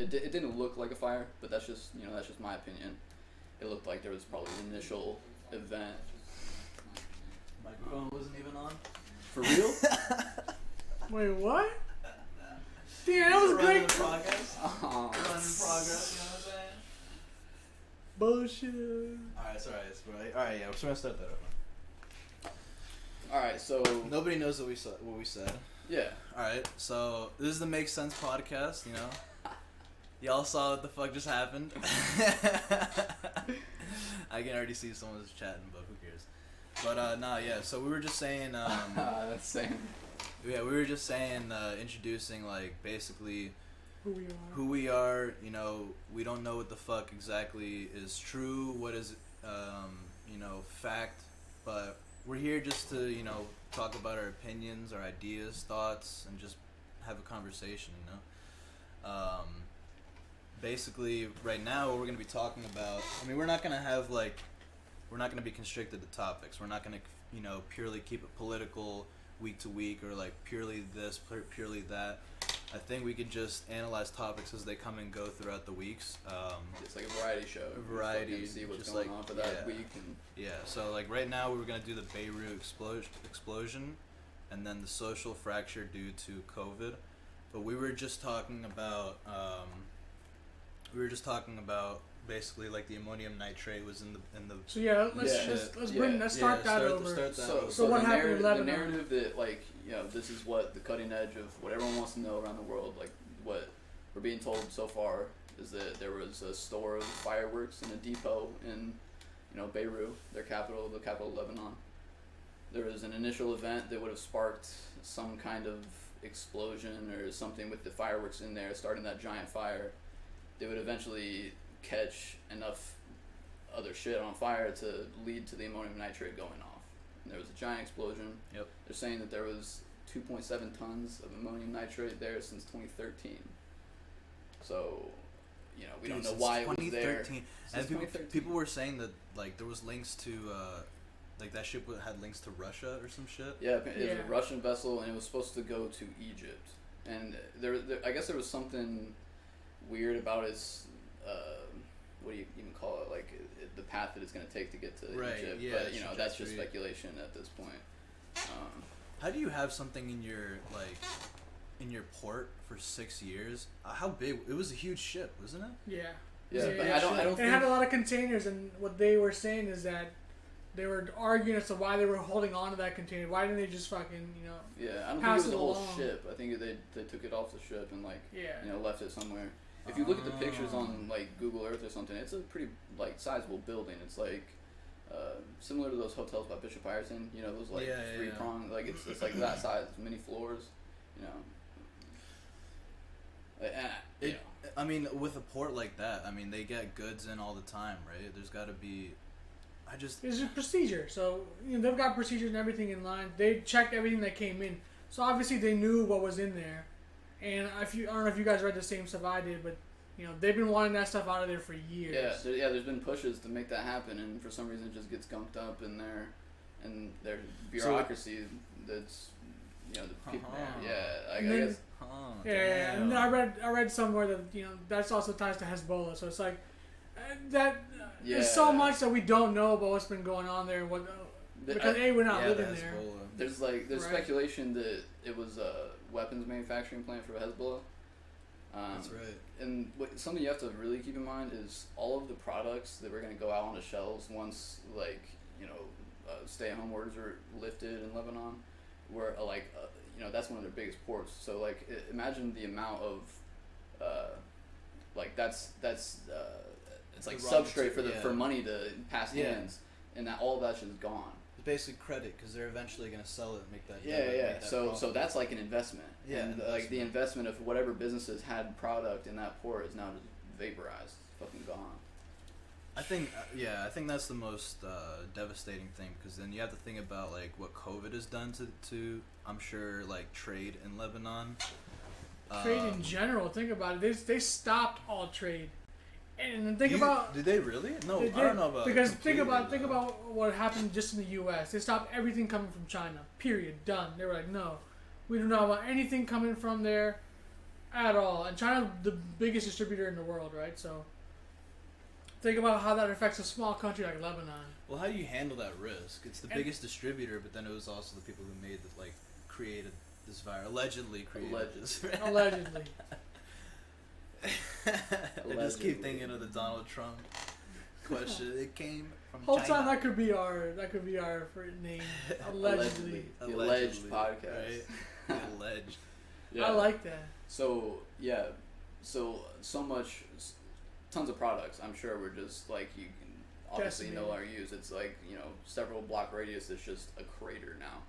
It didn't look like a fire, but that's just my opinion. It looked like there was probably an initial event. Microphone wasn't even on. For real? Wait, what? Damn, that was great. Running in progress. Running in progress. You know what I'm saying? Bullshit. Alright, sorry. Alright, yeah. We're gonna start that over. Alright, so Nobody knows what we said. yeah. Alright, so this is the Make Sense podcast, you know. Y'all saw what the fuck just happened. I can already see someone was chatting, but who cares? But nah, yeah. So we were just saying, Same. yeah, we were just saying, introducing like basically Who we are. who we are. You know, we don't know what the fuck exactly is true, what is, fact, but we're here just to, talk about our opinions, our ideas, thoughts, and just have a conversation, Basically, right now, what we're going to be talking about, we're not going to be constricted to topics. We're not going to, purely keep it political week to week or, like, purely this, purely that. I think we could just analyze topics as they come and go throughout the weeks. It's like a variety show. Variety. See what's just going like, on for that week. And yeah, so, like, right now, we were going to do the Beirut Explosion and then the social fracture due to COVID. But we were just talking about... basically like the ammonium nitrate was in the. So yeah, let's start that over. So what happened in Lebanon? The narrative that this is what the cutting edge of what everyone wants to know around the world, like what we're being told so far is that there was a store of fireworks in a depot in Beirut, the capital of Lebanon. There was an initial event that would have sparked some kind of explosion or something with the fireworks in there, starting that giant fire. They would eventually catch enough other shit on fire to lead to the ammonium nitrate going off. And there was a giant explosion. Yep. They're saying that there was 2.7 tons of ammonium nitrate there since 2013. So, we don't know why it was there. And people were saying that like there was links to like that ship had links to Russia or some shit. Yeah, it was a Russian vessel and it was supposed to go to Egypt. And there I guess there was something weird about its what do you even call it, like the path that it's going to take to get to Egypt, but that's just speculation at this point. How do you have something in your port for 6 years? How big? It was a huge ship, wasn't it? Yeah, but I don't they had a lot of containers, and what they were saying is that they were arguing as to why they were holding on to that container. Why didn't they just fucking yeah, I don't think it was the whole ship. I think they took it off the ship and left it somewhere. If you look at the pictures on like Google Earth or something, it's a pretty like sizable building. It's like similar to those hotels by Bishop Ireton. Those like three prong, like it's like that size, many floors. With a port like that, they get goods in all the time, right? There's got to be. It's a procedure. So they've got procedures and everything in line. They checked everything that came in. So obviously they knew what was in there. And I don't know if you guys read the same stuff I did, but they've been wanting that stuff out of there for years. There's been pushes to make that happen, and for some reason it just gets gunked up in their bureaucracy. That's the people. I guess. And I read somewhere that that's also ties to Hezbollah. So it's like that. There's so much that we don't know about what's been going on there, and what because we're not living there. There's speculation that it was a weapons manufacturing plant for Hezbollah. That's right. And something you have to really keep in mind is all of the products that were going to go out on the shelves once stay-at-home orders were lifted in Lebanon were that's one of their biggest ports. So imagine the amount of it's like substrate for money to pass hands, and that all of that shit is gone. It's basically credit because they're eventually going to sell it and make that. Make that so that's like an investment. Yeah, and the investment of whatever businesses had product in that port is now just vaporized. It's fucking gone. I think that's the most devastating thing, because then you have to think about like what COVID has done to I'm sure like trade in Lebanon. Trade in general. Think about it. They stopped all trade. And think about. Did they really? No, I don't know about. Because think about what happened just in the U.S. They stopped everything coming from China. Period. Done. They were like, no, we do not want anything coming from there. at all. And China's the biggest distributor in the world, right? So think about how that affects a small country like Lebanon. Well, how do you handle that risk? It's the And- biggest distributor, but then it was also the people who made the, like, created this virus, allegedly created this. Allegedly. I just keep thinking of the Donald Trump question. It came from Whole China. time that could be our name. Allegedly. The alleged podcast. Right? The alleged. Yeah. I like that. So yeah, so much, tons of products. I'm sure we're just like, you can obviously know our use. It's like, you know, several block radius is just a crater now,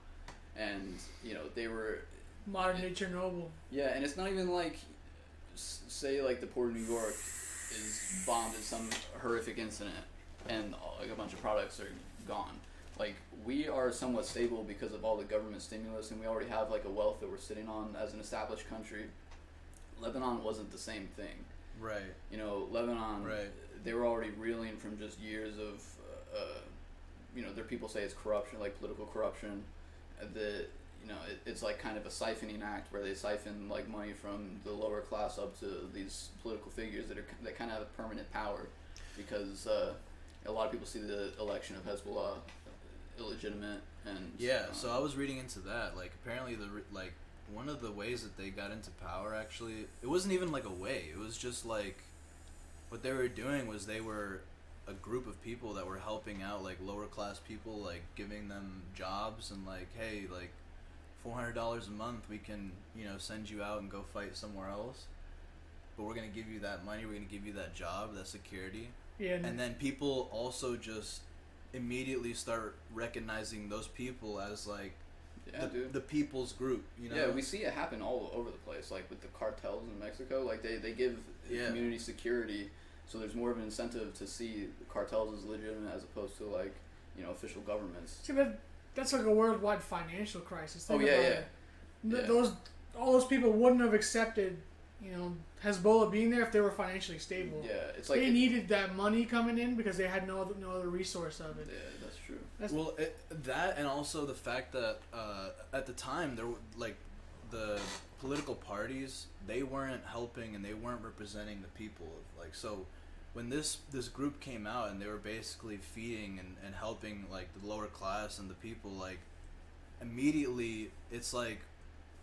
and you know they were Modern day Chernobyl. yeah, and it's not even like say like the port of New York is bombed in some horrific incident, and like a bunch of products are gone. Like, we are somewhat stable because of all the government stimulus, and we already have like a wealth that we're sitting on as an established country. Lebanon wasn't the same thing. Right. You know, Lebanon, Right. they were already reeling from just years of, you know, their people say it's corruption, like political corruption. You know, it's like kind of a siphoning act where they siphon like money from the lower class up to these political figures that kind of have permanent power, because a lot of people see the election of Hezbollah illegitimate. And Yeah, so I was reading into that. Like, apparently like one of the ways that they got into power, actually, it wasn't even like a way. It was just like what they were doing was they were a group of people that were helping out like lower class people, like giving them jobs and like, hey, like $400 a month, we can, you know, send you out and go fight somewhere else. But we're gonna give you that money. We're gonna give you that job, that security. Yeah. And then people also just immediately start recognizing those people as like the people's group, you know? Yeah, we see it happen all over the place, like with the cartels in Mexico. Like they give community security, so there's more of an incentive to see the cartels as legitimate as opposed to like, you know, official governments. See, but that's like a worldwide financial crisis. Think Oh yeah, about yeah. it. All those people wouldn't have accepted, you know, Hezbollah being there if they were financially stable. Yeah, it's like they needed that money coming in because they had no other resource of it. Yeah, that's true. Well, that and also the fact that at the time there like the political parties, they weren't helping and they weren't representing the people. Like, so when this group came out and they were basically feeding and helping like the lower class and the people, like immediately it's like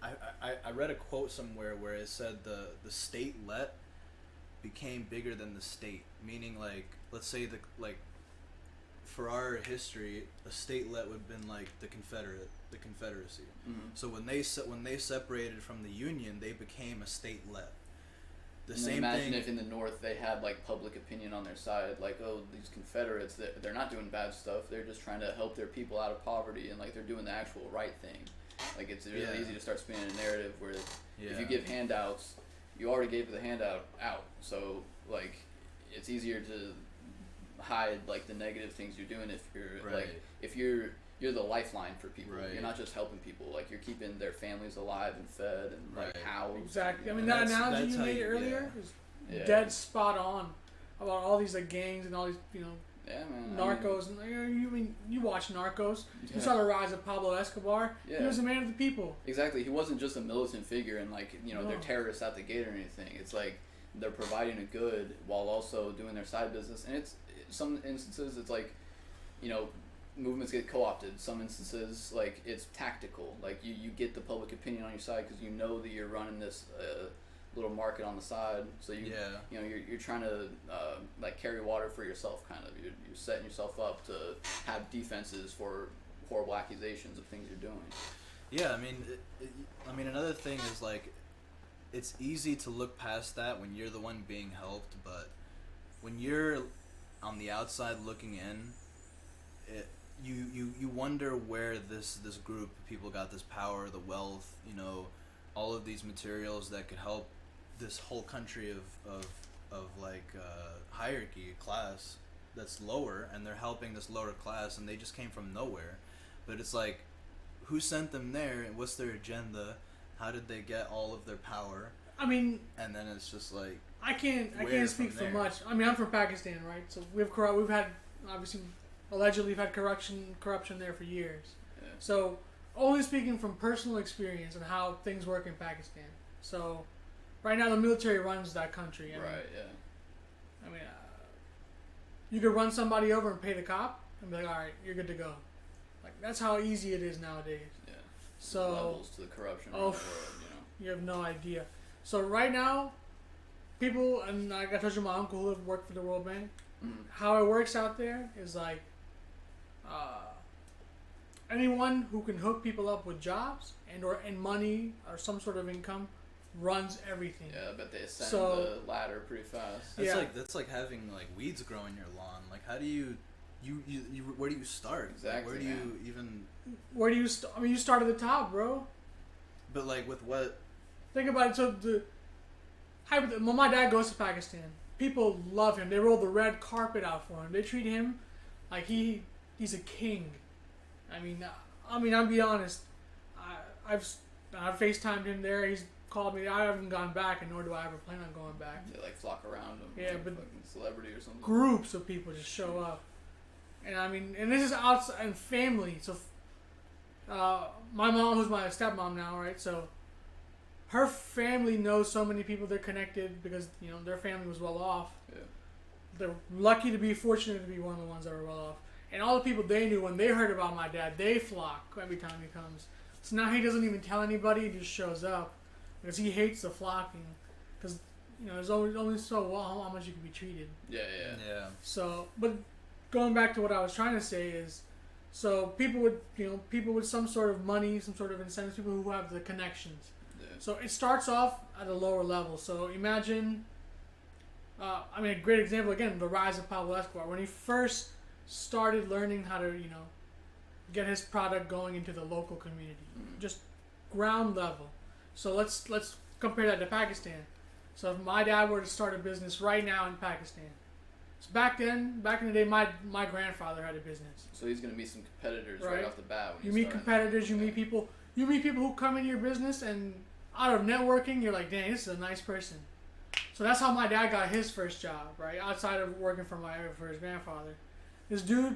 I read a quote somewhere where it said the state-let became bigger than the state, meaning like, let's say for our history, a state-let would have been like the Confederacy. Mm-hmm. So when they separated from the Union, they became a state-let. The and same imagine thing. if in the North they had like public opinion on their side, like, oh, these Confederates, they're not doing bad stuff, they're just trying to help their people out of poverty, and like they're doing the actual right thing. Like, it's really easy to start spinning a narrative where if you give handouts, you already gave the handout out, so like it's easier to hide like the negative things you're doing if you're like, if you're the lifeline for people. Right. You're not just helping people, like you're keeping their families alive and fed and like housed. Exactly. I mean, That's- that analogy that's you how made you- earlier Yeah. is dead spot on about all these like gangs and all these, you know, Yeah, man. Narcos. And you watch Narcos. Yeah. You saw the rise of Pablo Escobar. Yeah. He was a man of the people. Exactly. He wasn't just a militant figure and like, you know, No. they're terrorists at the gate or anything. It's like they're providing a good while also doing their side business. And it's some instances it's like, you know, movements get co-opted. Some instances like it's tactical. Like you get the public opinion on your side because you know that you're running this little market on the side. So you know you're trying to like carry water for yourself, kind of. You're setting yourself up to have defenses for horrible accusations of things you're doing. Yeah, I mean, another thing is like, it's easy to look past that when you're the one being helped, but when you're on the outside looking in, you wonder where this group of people got this power, the wealth, you know, all of these materials that could help this whole country of like hierarchy, class that's lower, and they're helping this lower class, and they just came from nowhere. But it's like, who sent them there? What's their agenda? How did they get all of their power? I mean, and then it's just like, I can't speak for there? much. I mean, I'm from Pakistan, right? So we've had obviously allegedly we've had corruption there for years. Yeah. So only speaking from personal experience and how things work in Pakistan. So right now the military runs that country. Right. Yeah. I mean, you could run somebody over and pay the cop and be like, all right, you're good to go. Like that's how easy it is nowadays. Yeah. So levels to the corruption around the world. You have no idea. So right now, people, and I got touched with my uncle who worked for the World Bank. Mm-hmm. How it works out there is like anyone who can hook people up with jobs and money or some sort of income runs everything. Yeah, I bet they ascend the ladder pretty fast. That's like having like weeds grow in your lawn. Like how do you where do you start? Exactly. Where do you even? Where do you? I mean, you start at the top, bro. But like with what? Think about it. So when my dad goes to Pakistan, people love him. They roll the red carpet out for him. They treat him like he's a king. I mean, I'll be honest. I've FaceTimed him there. He's called me. I haven't gone back, and nor do I ever plan on going back. They like flock around him. Yeah, like but fucking celebrity or something. Groups of people just show up, and I mean, and this is outside and family. So, my mom, who's my stepmom now, right? So, her family knows so many people. They're connected because their family was well off. Yeah. They're lucky to be fortunate to be one of the ones that were well off. And all the people they knew when they heard about my dad, they flock every time he comes. So now he doesn't even tell anybody; he just shows up because he hates the flocking. Because there's only so well how much you can be treated. Yeah. So, but going back to what I was trying to say is, so people with some sort of money, some sort of incentives, people who have the connections. Yeah. So it starts off at a lower level. So imagine, a great example again, the rise of Pablo Escobar when he first started learning how to, get his product going into the local community, just ground level. So let's compare that to Pakistan. So if my dad were to start a business right now in Pakistan, so back in the day, my grandfather had a business. So he's gonna meet some competitors right off the bat. When you meet competitors, you meet people who come into your business, and out of networking, you're like, dang, this is a nice person. So that's how my dad got his first job, right? Outside of working for his grandfather. This dude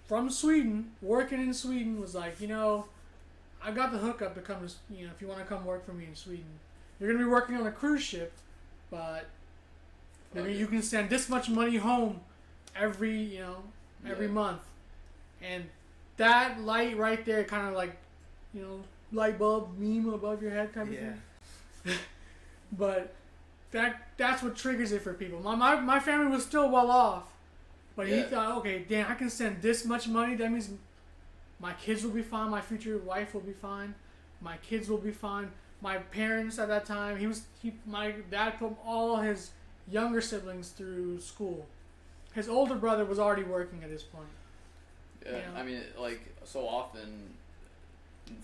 from Sweden, working in Sweden, was like, I got the hookup to come to, if you want to come work for me in Sweden. You're going to be working on a cruise ship, but you can send this much money home every month. And that light right there kind of like, light bulb meme above your head kind of thing. But that's what triggers it for people. My family was still well off. But he thought, okay, damn, I can send this much money. That means my kids will be fine. My future wife will be fine. My kids will be fine. My parents at that time, my dad put all his younger siblings through school. His older brother was already working at this point. Yeah, I mean, like, so often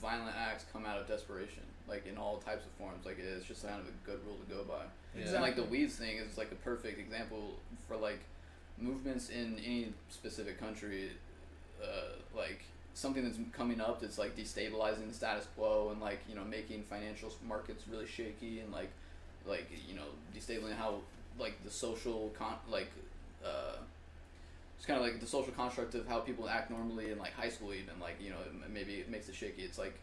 violent acts come out of desperation, like in all types of forms. Like, it's just kind of a good rule to go by. Yeah. Exactly. And like the weeds thing is like a perfect example for like movements in any specific country, like something that's coming up that's like destabilizing the status quo and like making financial markets really shaky and like destabilizing how like the social it's kind of like the social construct of how people act normally in like high school even like maybe it makes it shaky. It's like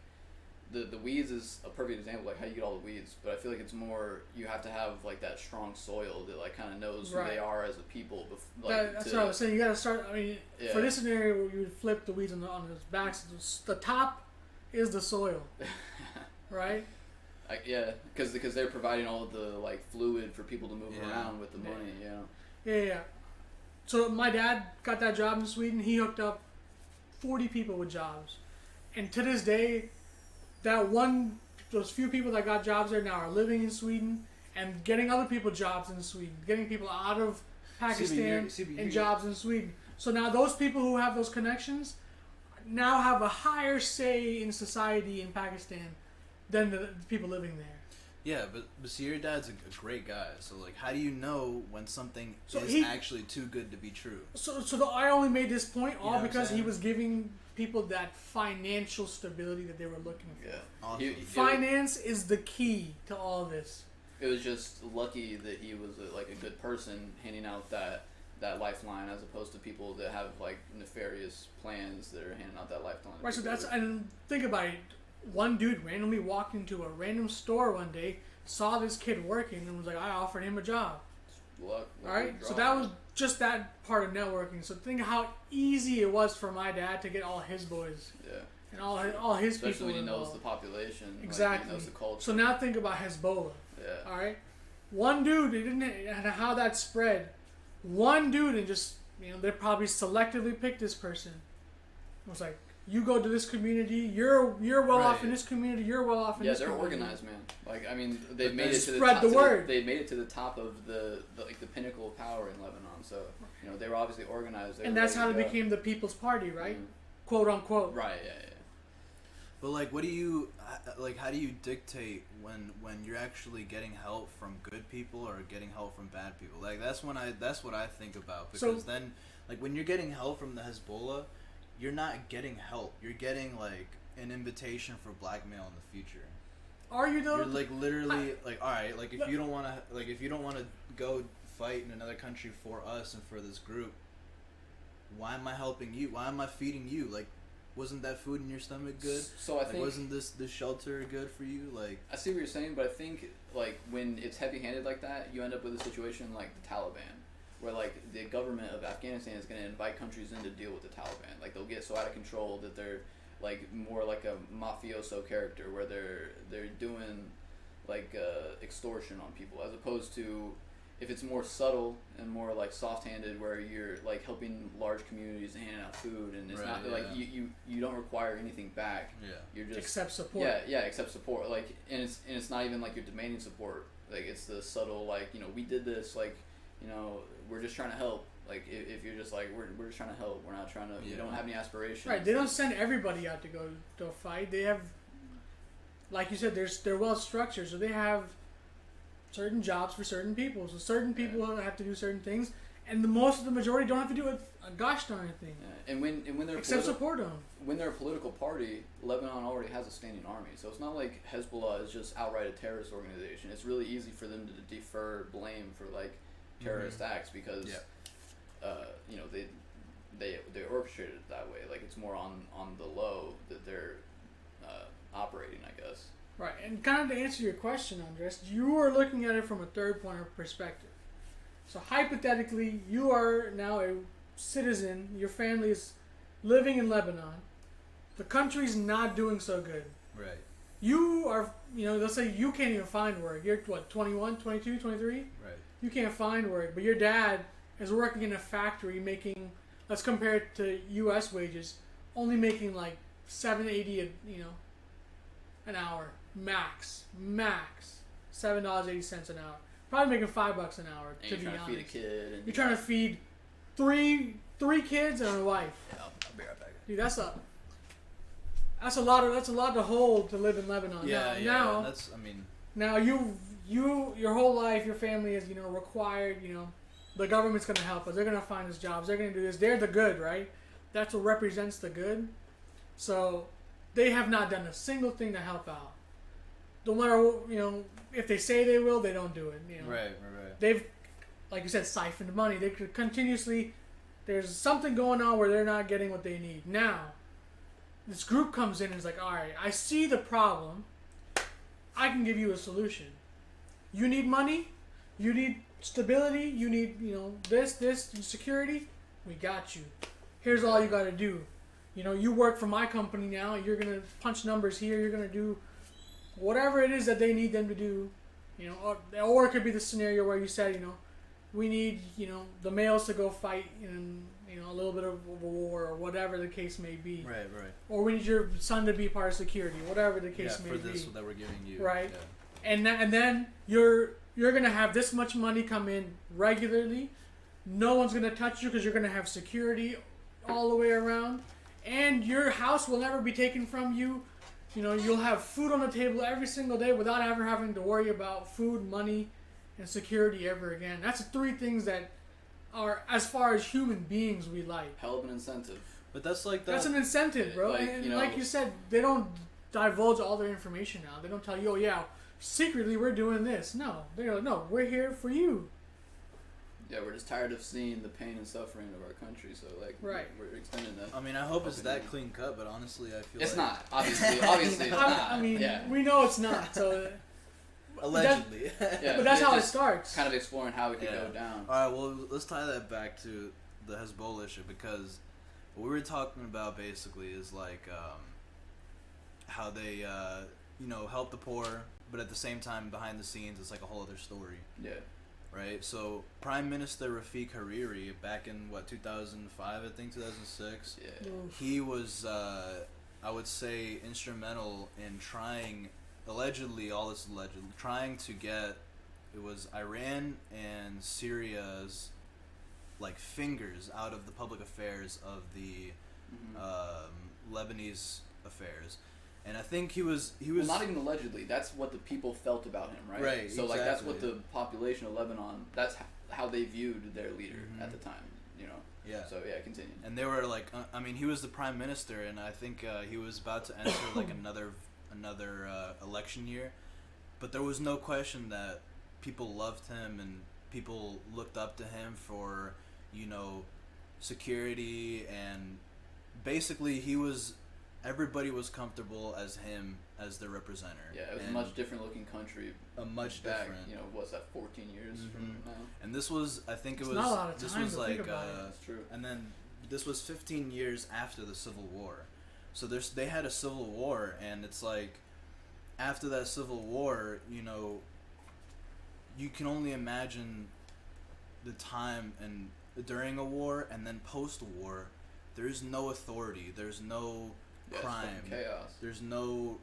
the weeds is a perfect example, like how you get all the weeds, but I feel like it's more you have to have like that strong soil that like kind of knows who they are as a people. That's what I was saying. You got to start. I mean, for this scenario, you would flip the weeds on the backs. The top is the soil, right? Because they're providing all of the like fluid for people to move around with the money. Yeah. So my dad got that job in Sweden. He hooked up 40 people with jobs, and to this day, those few people that got jobs there now are living in Sweden and getting other people jobs in Sweden, getting people out of Pakistan and jobs in Sweden. So now those people who have those connections now have a higher say in society in Pakistan than the people living there. Yeah, but see, your dad's a great guy. So like, how do you know when something is actually too good to be true? I only made this point because he was giving people that financial stability that they were looking for. Yeah. Awesome. Finance is the key to all this. It was just lucky that he was a good person handing out that lifeline as opposed to people that have like nefarious plans that are handing out that lifeline. Right, and think about it. One dude randomly walked into a random store one day, saw this kid working and was like, I offered him a job. Luck, All right, so that was just that part of networking. So think how easy it was for my dad to get all his boys. Yeah. And all his Especially people when he involved. knows the population. Exactly. Like, he knows the culture. So now think about Hezbollah. Yeah. All right, one dude. It didn't and how that spread. One dude and just they probably selectively picked this person. It was like, you go to this community. You're well off in this community. You're well off in this community. Yeah, they're organized, man. Like, I mean, they've made it to the spread top. the word. They made it to the top of the pinnacle of power in Lebanon. So they were obviously organized. And that's how they became the People's Party, right? Mm-hmm. Quote unquote. Right. Yeah. But like, what do you like? How do you dictate when you're actually getting help from good people or getting help from bad people? Like that's what I think about, because then like when you're getting help from the Hezbollah, you're not getting help. You're getting like an invitation for blackmail in the future. Are you though? You're like literally like, all right, like if you don't want to go fight in another country for us and for this group, why am I helping you? Why am I feeding you? Like, wasn't that food in your stomach good? So I think wasn't this shelter good for you? Like, I see what you're saying, but I think like when it's heavy-handed like that, you end up with a situation like the Taliban, where like the government of Afghanistan is going to invite countries in to deal with the Taliban. Like they'll get so out of control that they're like more like a mafioso character, where they're doing like extortion on people, as opposed to if it's more subtle and more like soft-handed, where you're like helping large communities and handing out food, and it's not like you don't require anything back. Yeah. You're just accept support. Yeah, accept support. Like, and it's not even like you're demanding support. Like it's the subtle like we did this, like we're just trying to help. Like if you're just like we're just trying to help. We're not trying to. We don't have any aspirations. Right. They don't send everybody out to go to fight. They have, like you said, they're well structured, so they have certain jobs for certain people. So certain people have to do certain things, and the majority don't have to do a gosh darn thing. Yeah. And when they're support them. When they're a political party, Lebanon already has a standing army, so it's not like Hezbollah is just outright a terrorist organization. It's really easy for them to defer blame for like terrorist acts because they orchestrated it that way. Like it's more on the low that they're operating, I guess. Right, and kind of to answer your question, Andres, you are looking at it from a third point of perspective. So hypothetically, you are now a citizen, your family is living in Lebanon, the country's not doing so good. Right. You are, let's say you can't even find work. You're, 21, 22, 23? Right. You can't find work, but your dad is working in a factory making, let's compare it to U.S. wages, only making like $7.80 an hour. Max $7.80 an hour. Probably making $5 an hour. And to be you're trying honest, to feed a kid. And you're trying to feed three kids and a wife. Yeah, I'll be right back. Dude, that's a lot to hold to live in Lebanon. Yeah, now, that's now your whole life, your family is required. The government's gonna help us. They're gonna find us jobs. They're gonna do this. They're the good, right? That's what represents the good. So they have not done a single thing to help out. No matter if they say they will, they don't do it. Right. They've, like you said, siphoned money. They could continuously. There's something going on where they're not getting what they need. Now, this group comes in and is like, all right, I see the problem. I can give you a solution. You need money. You need stability. You need this security. We got you. Here's all you got to do. You work for my company now. You're gonna punch numbers here. You're gonna do whatever it is that they need them to do. Or it could be the scenario where you said, we need the males to go fight in a little bit of a war or whatever the case may be. Right. Or we need your son to be part of security, whatever the case may be. for this that we're giving you. Right. Yeah. And then you're gonna have this much money come in regularly. No one's gonna touch you because you're gonna have security all the way around. And your house will never be taken from you. You'll have food on the table every single day without ever having to worry about food, money, and security ever again. That's the three things that are, as far as human beings, we like. Hell of an incentive. But that's like that. That's an incentive, bro. Like you said, they don't divulge all their information now. They don't tell you, oh yeah, secretly we're doing this. No, they're like, no, we're here for you. Yeah, we're just tired of seeing the pain and suffering of our country, so like we're extending that. I hope it's that clean cut, but honestly, I feel it's like not. Obviously, it's not. We know it's not. So Allegedly. Yeah, But that's how it just starts. kind of exploring how it could go down. All right, well, let's tie that back to the Hezbollah issue, because what we were talking about basically is like how they help the poor, but at the same time behind the scenes it's like a whole other story. Yeah. Right. So Prime Minister Rafiq Hariri, back in 2005, I think 2006. Yeah. He was I would say instrumental in trying, allegedly, all this alleged, trying to get, it was Iran and Syria's like fingers out of the public affairs of the Lebanese affairs, and I think he was well, not even allegedly. That's what the people felt about him, right? Right. So exactly. like that's what the population of Lebanon. That's how they viewed their leader at the time. You know. Yeah. So yeah, continue. And they were like, I mean, he was the prime minister, and I think he was about to enter like another election year, but there was no question that people loved him and people looked up to him for, security, and basically everybody was comfortable as him as their representative. Yeah, it was a much different looking country. Different. What's that? 14 years from now. And this was, I think It's not a lot of time this was to like, think about it. That's true. and then this was 15 years after the Civil War, so they had a civil war, and it's like, after that civil war, you can only imagine the time and during a war and then post-war. There's no authority. There's no crime. It's chaos. There's no,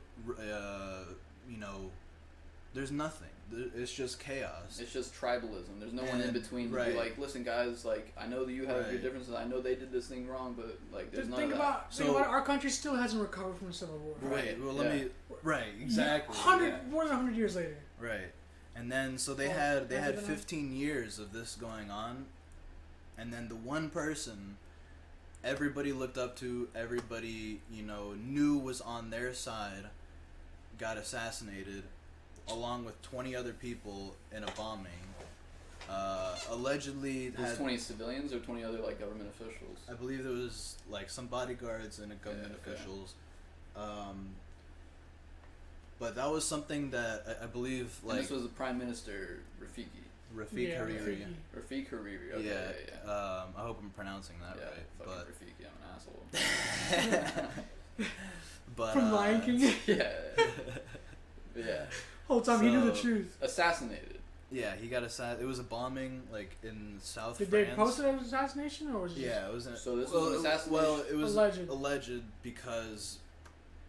there's nothing. It's just chaos. It's just tribalism. There's no one in between to right. be like, listen, guys, like, I know that you have your Right. differences. I know they did this thing wrong, but like, there's Just none think of that. about think about it. Our country still hasn't recovered from the Civil War. Right. Well, let Yeah. me. Right. Exactly. More than 100 years later. Right. And then so they Well, had has it been 15 years of this going on, and then the one person everybody looked up to, everybody knew was on their side, got assassinated, along with 20 other people in a bombing. Allegedly, Was 20 civilians or 20 other like government officials? I believe there was like some bodyguards and government officials. But that was something that I believe, like, And this was the Prime Minister Rafiki. Rafiq Hariri. Rafik Hariri. Okay, Yeah. I hope I'm pronouncing that yeah, right. fucking But Rafiki, I'm an asshole. but From Lion King. Yeah. Yeah. Whole time he knew the So- truth. Assassinated. yeah, he got assassinated. It was a bombing like in South Did France. they post it as assassination or was it just Yeah, it was. So this was an assassination? Well, it was Alleged. because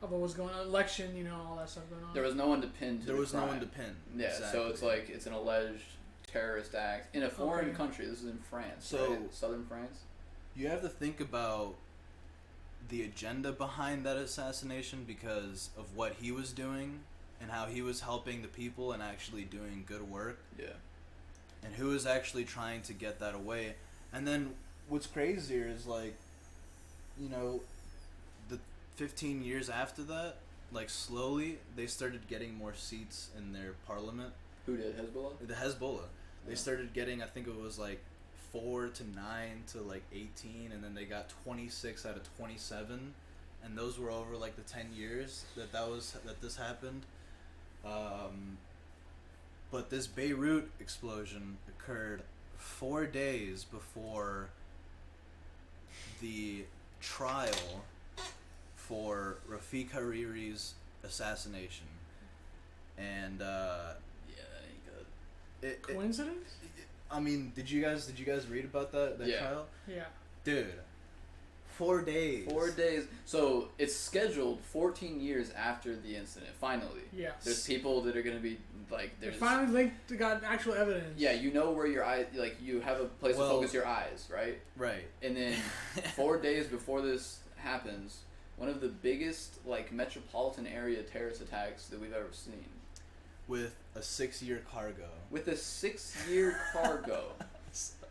of what was going on, election, all that stuff going on? There was no one to pin to there the was no crime. one to pin. Yeah, exactly. so it's like it's an alleged terrorist act in a foreign Okay. country. This is in France, So- right? Southern France. You have to think about the agenda behind that assassination because of what he was doing and how he was helping the people and actually doing good work, Yeah. and who was actually trying to get that away. And then what's crazier is like, the 15 years after that, like slowly they started getting more seats in their parliament. Who did? Hezbollah? The Hezbollah. They Yeah. started getting, I think it was like 4 to 9 to like 18, and then they got 26 out of 27, and those were over like the 10 years that this happened. But this Beirut explosion occurred 4 days before the trial for Rafiq Hariri's assassination, and Yeah, that ain't good. Coincidence? I mean, did you guys read about that Yeah. trial? Yeah. Dude, 4 days. 4 days. So it's scheduled 14 years after the incident. Finally. Yeah. There's people that are gonna be like, They there's. finally linked, got actual evidence. Yeah, you know where your eye, like you have a place Well- to focus your eyes, right? Right. And then 4 days before this happens, one of the biggest like metropolitan area terrorist attacks that we've ever seen. With a 6-year cargo. With a 6-year cargo.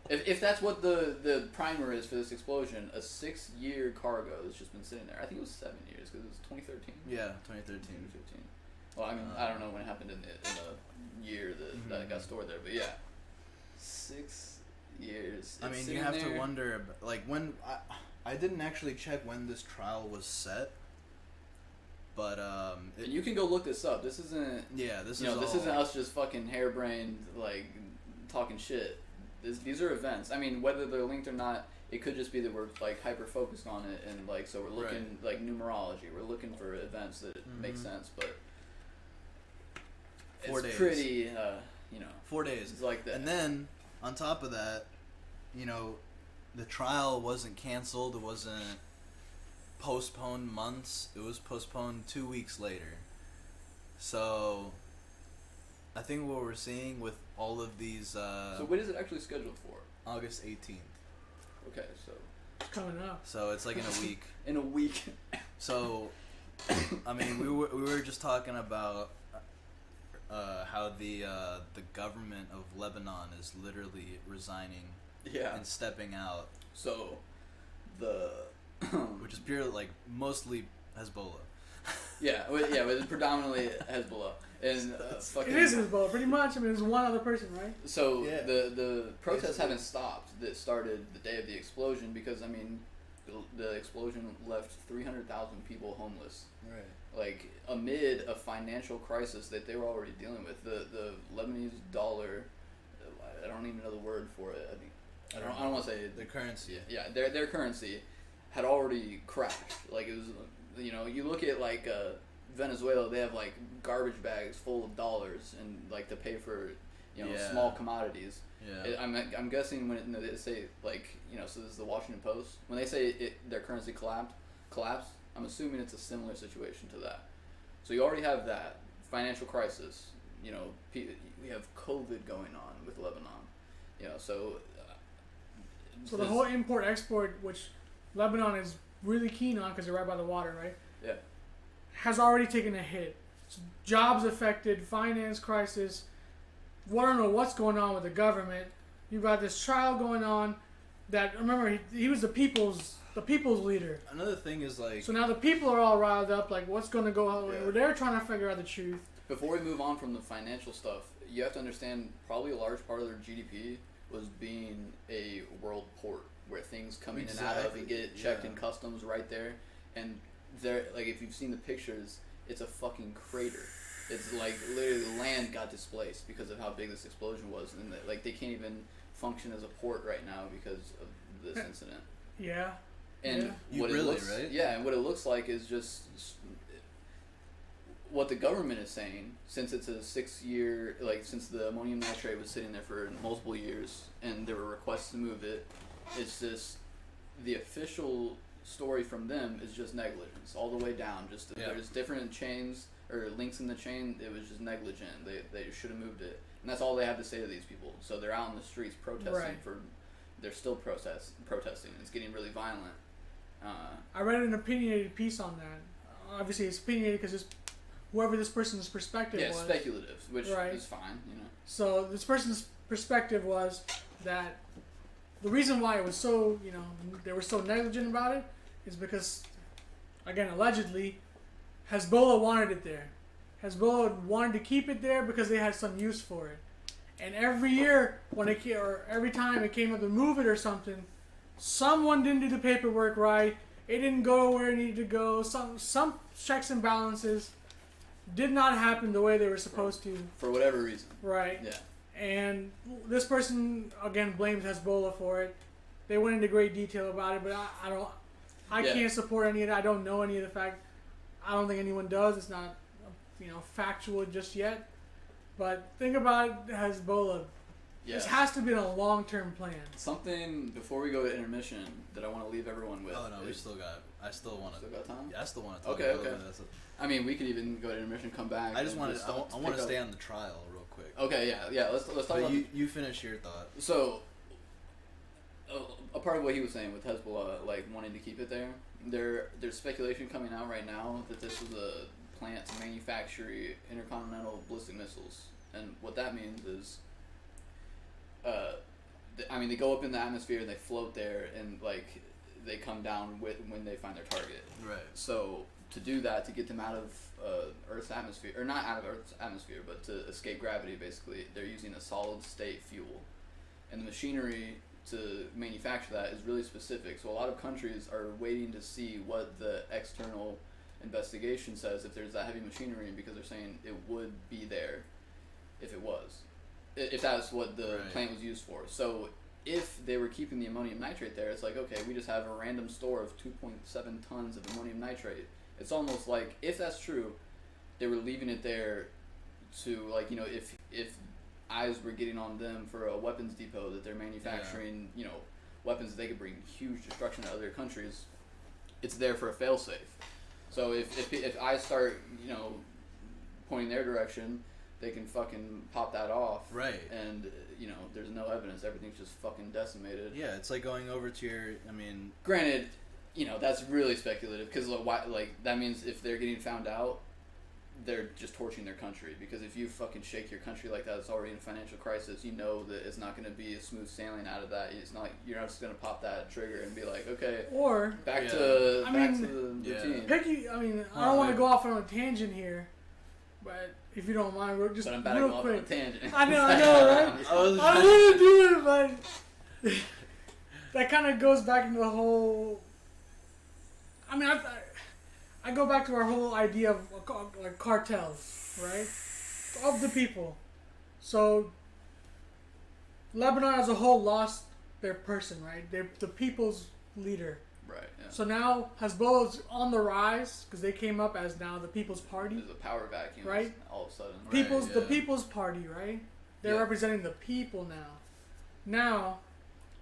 If that's what the primer is for this explosion, a 6-year cargo that's just been sitting there. I think it was 7 years because it was 2013. Yeah, 2013. 2015. Well, I mean, I don't know when it happened in the year that it got stored there, but yeah, 6 years. I It's mean, you sitting have there. to wonder, like, when I didn't actually check when this trial was set, But and you can go look this up. This isn't. Yeah, this you is know, this all, isn't us just fucking harebrained like talking shit. These are events. I mean, whether they're linked or not, it could just be that we're like hyper focused on it, and like so we're looking like numerology. We're looking for events that make sense, but 4 it's days. pretty. You know, 4 days. It's like that. And then on top of that, you know, the trial wasn't canceled. It wasn't postponed months. It was postponed 2 weeks later. So I think what we're seeing with all of these so when is it actually scheduled for? August 18th. Okay, so It's coming up. So it's like in a week. in a week. So I mean, we were just talking about how the government of Lebanon is literally resigning Yeah. and stepping out, So the which is purely like mostly Hezbollah. it's predominantly Hezbollah and fucking. It is Hezbollah, pretty much. I mean, there's one other person, right? So Yeah. the protests Basically. haven't stopped that started the day of the explosion because I mean, the explosion left 300,000 people homeless. Right. Like amid a financial crisis that they were already dealing with. The Lebanese dollar, I don't even know the word for it. I think I don't want to say The currency. Yeah, their currency had already crashed. Like it was, you know, you look at like Venezuela, they have like garbage bags full of dollars and like to pay for, you know, Yeah. small commodities. Yeah. I'm guessing when they say like, you know, so this is the Washington Post, when they say their currency collapsed, I'm assuming it's a similar situation to that. So you already have that financial crisis. You know, we have COVID going on with Lebanon. You know, so. So the whole import-export, which Lebanon is really keen on because they're right by the water, right? Yeah. Has already taken a hit. So jobs affected, finance crisis. We don't know what's going on with the government. You've got this trial going on. That remember he was the people's leader. Another thing is like. So now the people are all riled up. Like what's going to go on? Yeah. They're trying to figure out the truth. Before we move on from the financial stuff, you have to understand probably a large part of their GDP was being a world port where things come in and out of and get checked in customs right there. And there, like if you've seen the pictures, it's a fucking crater. It's like literally land got displaced because of how big this explosion was, and like they can't even function as a port right now because of this incident. Yeah. And You what really, it looks, right? Yeah, and what it looks like is just what the government is saying, since it's a 6-year, like since the ammonium nitrate was sitting there for multiple years, and there were requests to move it. It's just the official story from them is just negligence all the way down. Just there's different chains or links in the chain. It was just negligent. They should have moved it, and that's all they have to say to these people. So they're out in the streets protesting they're still protesting. It's getting really violent. I read an opinionated piece on that. Obviously, it's opinionated because it's whoever this person's perspective was. Yeah, speculative, which is fine, you know. So this person's perspective was that the reason why it was so, you know, they were so negligent about it is because, again, allegedly, Hezbollah wanted it there. Hezbollah wanted to keep it there because they had some use for it. And every year, every time it came up to move it or something, someone didn't do the paperwork right. It didn't go where it needed to go. Some checks and balances did not happen the way they were supposed to. For whatever reason. Right. Yeah. And this person again blames Hezbollah for it. They went into great detail about it, but I can't support any of that. I don't know any of the fact. I don't think anyone does. It's not, you know, factual just yet. But think about Hezbollah. Yeah. This has to be a long-term plan. Something before we go to intermission that I want to leave everyone with. Oh no, I still want to. Still got time? Yeah, I still want to talk Okay, about okay. this. I mean, we could even go to intermission, come back. I just want to. I want to stay up. on the trial real quick. Okay, yeah. Let's talk But about. you finish your thought. So, a part of what he was saying with Hezbollah, like wanting to keep it there, there's speculation coming out right now that this was a plant to manufacture intercontinental ballistic missiles, and what that means is, they go up in the atmosphere and they float there, and like they come down when they find their target. Right. So to do that, to get them out of Earth's atmosphere, or not out of Earth's atmosphere, but to escape gravity, basically, they're using a solid state fuel, and the machinery to manufacture that is really specific. So a lot of countries are waiting to see what the external investigation says if there's that heavy machinery, because they're saying it would be there if it was, if that's what the plant was used for. So if they were keeping the ammonium nitrate there, it's like, okay, we just have a random store of 2.7 tons of ammonium nitrate. It's almost like, if that's true, they were leaving it there to, like, you know, if eyes were getting on them for a weapons depot that they're manufacturing, you know, weapons that they could bring huge destruction to other countries, it's there for a failsafe. So if eyes start, you know, pointing their direction, they can fucking pop that off. Right. And, you know, there's no evidence. Everything's just fucking decimated. Yeah, it's like going over to your, I mean... Granted, you know, that's really speculative, because, like, that means if they're getting found out, they're just torching their country. Because if you fucking shake your country like that, it's already in a financial crisis, you know that it's not going to be a smooth sailing out of that. It's not like you're not just going to pop that trigger and be like, okay, or back to the routine. I don't want to go off on a tangent here, but if you don't mind, we're just but I'm about real to go quick. off on a tangent. I know, right? I want to do it, but that kind of goes back into the whole. I mean, I go back to our whole idea of like cartels, right? Of the people. So Lebanon as a whole lost their person, right? They're the people's leader. Right. Yeah. So now Hezbollah's on the rise because they came up as now the People's Party. There's a power vacuum. Right. All of a sudden. The People's Party, right? They're representing the people now. Now,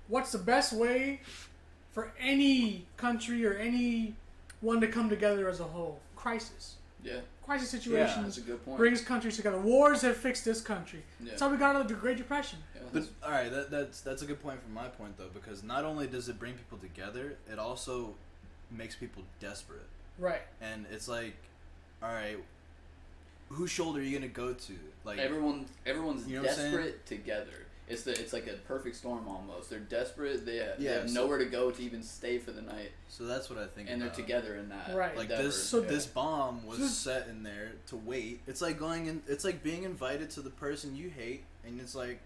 what's the best way for any country or anyone to come together as a whole? Crisis. Yeah. Crisis situations that's a good point. brings countries together. Wars have fixed this country. Yeah. That's how we got out of the Great Depression. Yeah, but all right, that's a good point from my point though, because not only does it bring people together, it also makes people desperate. Right. And it's like, all right, whose shoulder are you gonna go to? Like everyone's you know desperate together. It's like a perfect storm almost. They're desperate. They have nowhere to go to even stay for the night. So that's what I think. And they're together in that. Right. Like endeavor. this bomb was set in there to wait. It's like going in. It's like being invited to the person you hate, and it's like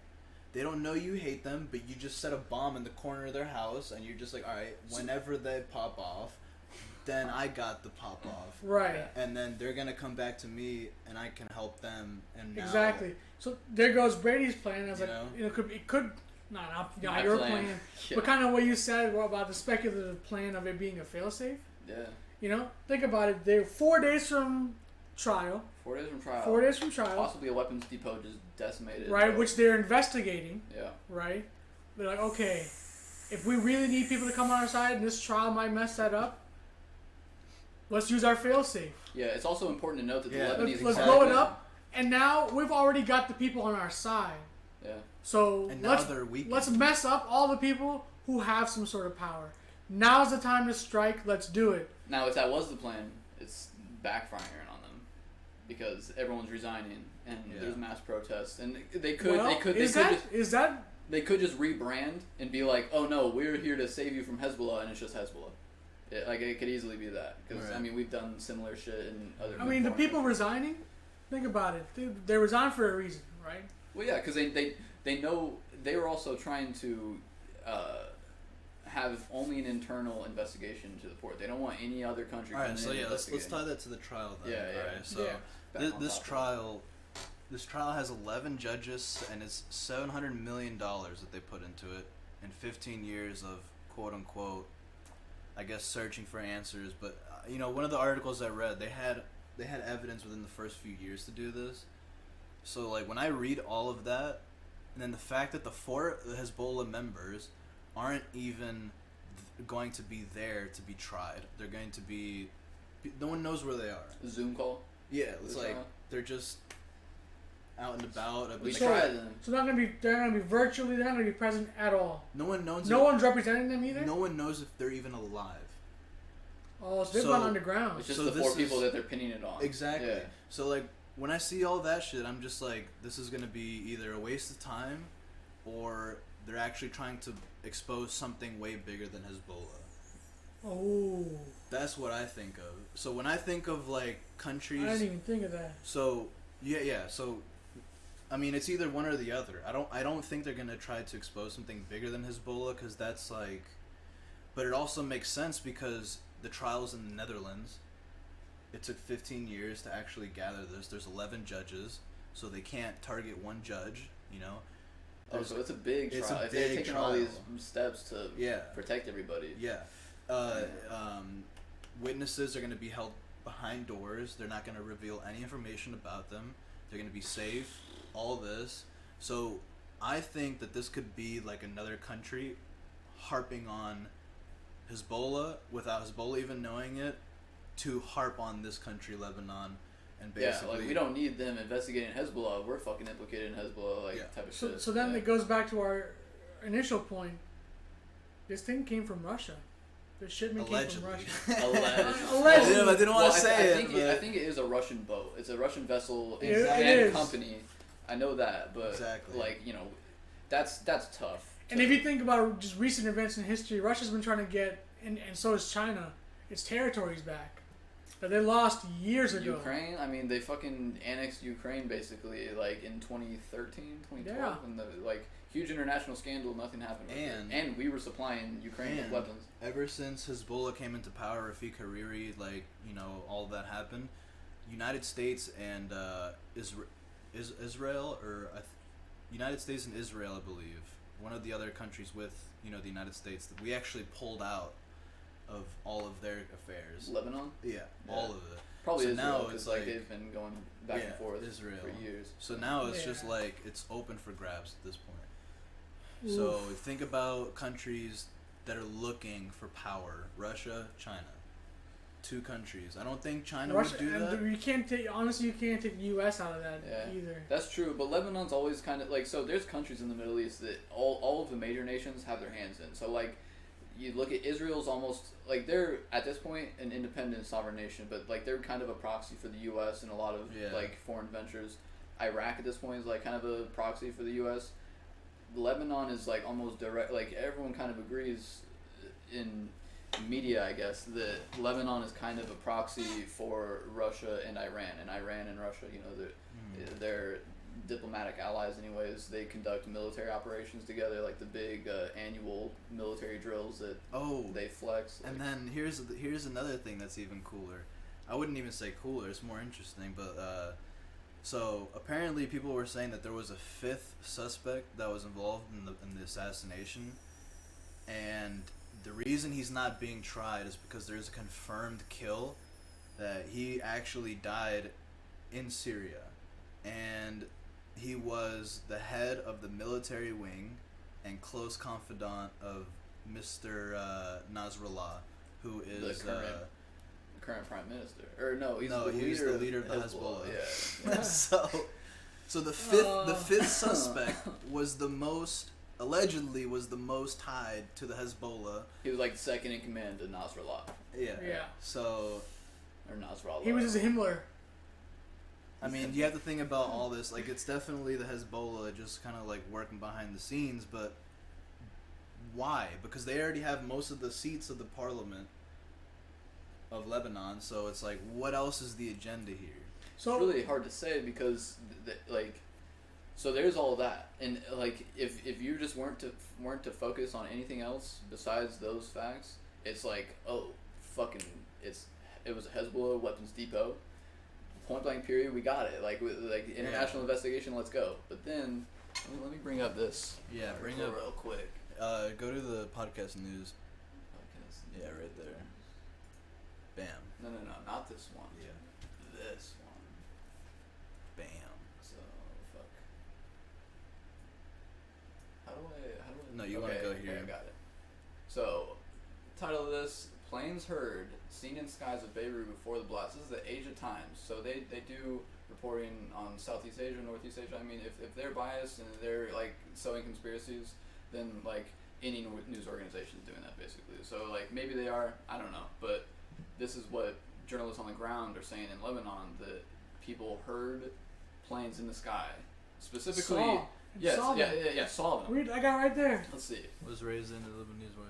they don't know you hate them, but you just set a bomb in the corner of their house, and you're just like, all right, whenever they pop off, then I got the pop off. Right. And then they're gonna come back to me, and I can help them. And now, exactly. So there goes Brady's plan. As you it could not My your plan. plan, Yeah. but kind of what you said about the speculative plan of it being a failsafe. Yeah. You know, think about it. They're 4 days from trial. 4 days from trial. 4 days from trial. Possibly a weapons depot just decimated. Right, which they're investigating. Yeah. Right. They're like, okay, if we really need people to come on our side, and this trial might mess that up, let's use our failsafe. Yeah, it's also important to note that the Lebanese let's blow it up. And now we've already got the people on our side. Yeah. So let's mess up all the people who have some sort of power. Now's the time to strike. Let's do it. Now, if that was the plan, it's backfiring on them because everyone's resigning and there's mass protests, and they could just rebrand and be like, oh no, we're here to save you from Hezbollah, and it's just Hezbollah. It could easily be that because I mean we've done similar shit in other. I mean, the people resigning. Think about it. They resign for a reason, right? Well, yeah, because they know they were also trying to have only an internal investigation to the port. They don't want any other country. All right, so let's tie that to the trial then. Yeah, yeah. All right, so this trial has 11 judges and it's $700 million that they put into it and 15 years of quote unquote, I guess, searching for answers. But you know, one of the articles I read, they had evidence within the first few years to do this. So like when I read all of that, and then the fact that the 4 Hezbollah members aren't even going to be there to be tried. They're going to be... No one knows where they are. A Zoom call? Yeah, it's like they're just out and about. So they're gonna be virtually. They're not gonna be present at all. No one knows. No one's representing them either. No one knows if they're even alive. Oh, so they've gone underground. It's just the 4 people that they're pinning it on. Exactly. Yeah. So like when I see all that shit, I'm just like, this is gonna be either a waste of time, or they're actually trying to expose something way bigger than Hezbollah. Oh. That's what I think of. So when I think of like countries, I didn't even think of that. So yeah. So I mean, it's either one or the other. I don't think they're gonna try to expose something bigger than Hezbollah because that's like. But it also makes sense because the trial's in the Netherlands. it took 15 years to actually gather this. There's 11 judges, so they can't target one judge. You know. Oh, so it's a big trial. It's a if they're big taking trial. all these steps to Yeah. protect everybody. Yeah. Witnesses are going to be held behind doors. They're not going to reveal any information about them. They're going to be safe. All this. So I think that this could be like another country harping on Hezbollah without Hezbollah even knowing it, to harp on this country, Lebanon, and basically. Yeah, like we don't need them investigating Hezbollah. We're fucking implicated in Hezbollah, like type of shit. So then it goes back to our initial point. This thing came from Russia. The shipment came from Russia. Allegedly. I didn't want to say I think it is a Russian boat. It's a Russian vessel and company. I know that, but like, you know, that's tough. And if you think about just recent events in history, Russia's been trying to get, and so has China, its territories back that they lost years ago. Ukraine, I mean, they fucking annexed Ukraine basically, like in 2013, 2012, and the like huge international scandal, nothing happened with it. And we were supplying Ukraine with weapons. Ever since Hezbollah came into power, Rafik Hariri, like, you know, all of that happened, United States and Israel, or United States and Israel, I believe, one of the other countries with, you know, the United States, that we actually pulled out of all of their affairs. Lebanon? Yeah, all of it. Probably so Israel, now it's like they've been going back and forth Israel. for years. So now it's just like it's open for grabs at this point. So think about countries that are looking for power: Russia, China. Two countries. I don't think China would do that. You can't take the U.S. out of that either. That's true, but Lebanon's always kind of like, so there's countries in the Middle East that all of the major nations have their hands in. So like, you look at Israel's almost like they're at this point an independent sovereign nation, but like they're kind of a proxy for the U.S. in a lot of like foreign ventures. Iraq at this point is like kind of a proxy for the U.S. Lebanon is like almost direct. Like everyone kind of agrees in media, I guess, that Lebanon is kind of a proxy for Russia and Iran. And Iran and Russia, you know, they're diplomatic allies anyways. They conduct military operations together, like the big annual military drills that they flex. And then here's another thing that's even cooler. I wouldn't even say cooler, it's more interesting, but so apparently people were saying that there was a fifth suspect that was involved in the assassination, and the reason he's not being tried is because there's a confirmed kill that he actually died in Syria, and he was the head of the military wing and close confidant of Mr. Nasrallah, who is the current prime minister. Or no, he's the leader of the Hezbollah. Yeah. so the fifth suspect was allegedly was the most tied to the Hezbollah. He was like second in command to Nasrallah. Yeah. So, or Nasrallah. He was just a Himmler. I mean, you have to think about all this. Like, it's definitely the Hezbollah just kind of like working behind the scenes, but why? Because they already have most of the seats of the parliament of Lebanon, so it's like, what else is the agenda here? So it's really hard to say because, so there's all that, and like if you just weren't to focus on anything else besides those facts, it's like, oh, fucking, it was a Hezbollah weapons depot, point blank period. We got it. Like international investigation. Let's go. But then let me bring up this. Yeah, bring up real quick. Go to the podcast news. Yeah, right there. Bam. No, not this one. Yeah. This one. Bam. So fuck. How do I? No, you want to go here. Okay, I got it. So, title of this: Planes heard seen in skies of Beirut before the blast. This is the Asia Times. So they do reporting on Southeast Asia, Northeast Asia. I mean, if they're biased and they're like sowing conspiracies, then like any news organization is doing that basically. So like maybe they are. I don't know, but this is what journalists on the ground are saying in Lebanon, that people heard planes in the sky. Specifically, saw them. Read, I got right there. Let's see. Was raised in the Lebanese wife.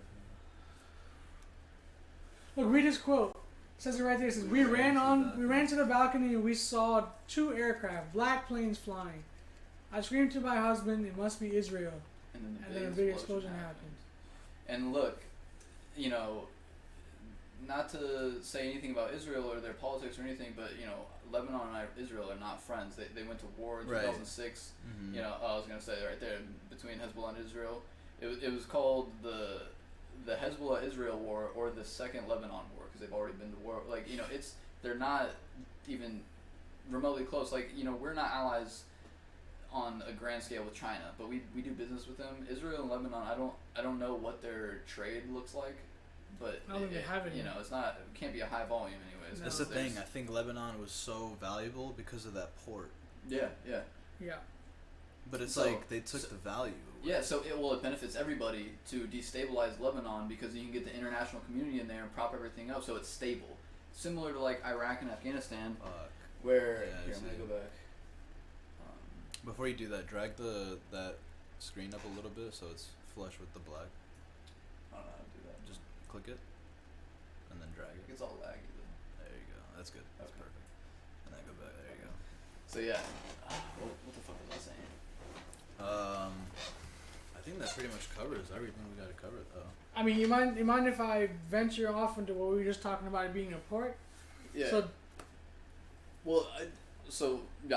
Look, read his quote. It says it right there. It says, we ran to the balcony and we saw 2 aircraft, black planes flying. I screamed to my husband, it must be Israel. And then a big explosion happened. And look, you know, not to say anything about Israel or their politics or anything, but Lebanon and Israel are not friends. They went to war in 2006. Mm-hmm. I was gonna say right there between Hezbollah and Israel. It was called the Hezbollah-Israel war or the Second Lebanon war because they've already been to war. Like they're not even remotely close. Like we're not allies on a grand scale with China, but we do business with them. Israel and Lebanon, I don't know what their trade looks like, but I don't think they have any. it's not, it can't be a high volume anyways. That's the thing. I think Lebanon was so valuable because of that port. Yeah. But it's like they took the value away. Yeah, so it benefits everybody to destabilize Lebanon because you can get the international community in there and prop everything up so it's stable. Similar to like Iraq and Afghanistan, where here, I'm gonna go back. Before you do that, drag that screen up a little bit so it's flush with the black. I don't know how to do that. Just click it, and then drag it. It's all laggy though. There you go. That's good. That's perfect. And then go back. There you go. So yeah, what the fuck was I saying? I think that pretty much covers everything we got to cover though. I mean, you mind if I venture off into what we were just talking about it being a port? Yeah. So, well,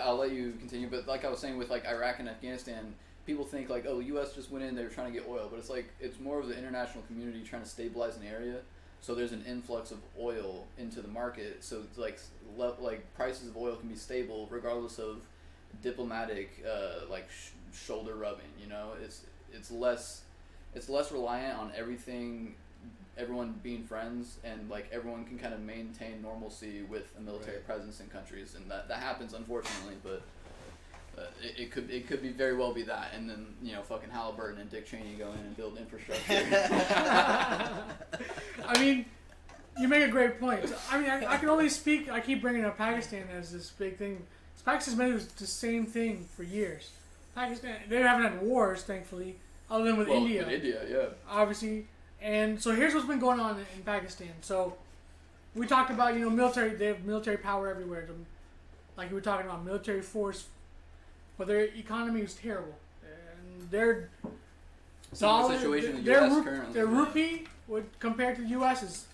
I'll let you continue, but like I was saying with like Iraq and Afghanistan, people think like, oh, the U.S. just went in, they were trying to get oil, but it's like it's more of the international community trying to stabilize an area. So there's an influx of oil into the market. So it's like prices of oil can be stable regardless of diplomatic shoulder rubbing. It's less reliant on everyone being friends, and like everyone can kind of maintain normalcy with a military presence in countries, and that happens unfortunately, but it could be very well be that, and then fucking Halliburton and Dick Cheney go in and build infrastructure. I mean, you make a great point. I mean, I can only speak. I keep bringing up Pakistan as this big thing. Pakistan's been the same thing for years. Pakistan, they haven't had wars, thankfully, other than with India. With India, yeah. Obviously. And so here's what's been going on in Pakistan. So we talked about, military, they have military power everywhere. Like we were talking about military force, but their economy is terrible. And their dollar, situation their, in the US currently, their rupee compared to the US is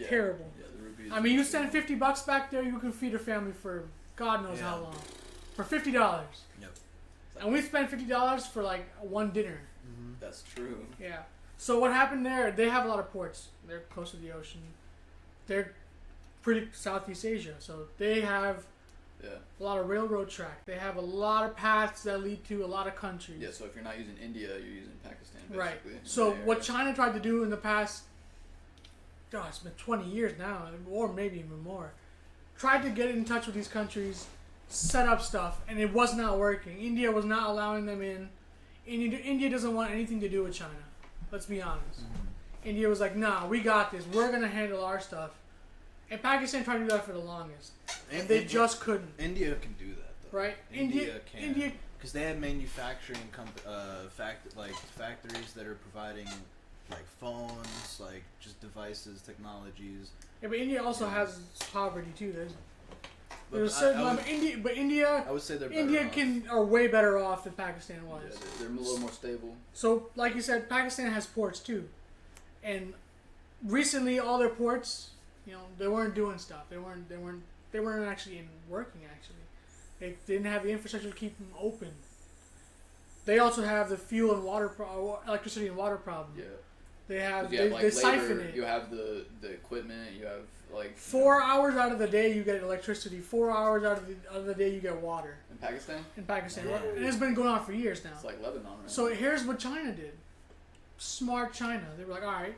terrible. Yeah, the rupee is you send $50 back there, you can feed a family for God knows how long. For $50. Yep. And we spent $50 for like one dinner. Mm-hmm. That's true. Yeah. So what happened there? They have a lot of ports. They're close to the ocean. They're pretty Southeast Asia, so they have a lot of railroad track. They have a lot of paths that lead to a lot of countries. Yeah. So if you're not using India, you're using Pakistan. Basically, right. So what China tried to do in the past, it's been 20 years now, or maybe even more, tried to get in touch with these countries, set up stuff, and it was not working. India was not allowing them in. India doesn't want anything to do with China. Let's be honest. Mm-hmm. India was like, nah, we got this. We're going to handle our stuff. And Pakistan tried to do that for the longest. And they just couldn't. India can do that, though. Right? India can. Because they have manufacturing factories that are providing like phones, like just devices, technologies. Yeah, but India also has poverty too. There's a certain level. India. I would say they're better India off. are way better off than Pakistan was. Yeah, they're a little more stable. So, like you said, Pakistan has ports too, and recently all their ports, they weren't doing stuff. They weren't actually working. Actually, they didn't have the infrastructure to keep them open. They also have the fuel and water, electricity and water problem. Yeah. They siphon it. You have the equipment. You have 4 hours out of the day you get electricity. 4 hours out of the day you get water. In Pakistan? In Pakistan. Yeah. And it's been going on for years now. It's like Lebanon, right? So here's what China did. Smart China. They were like, all right,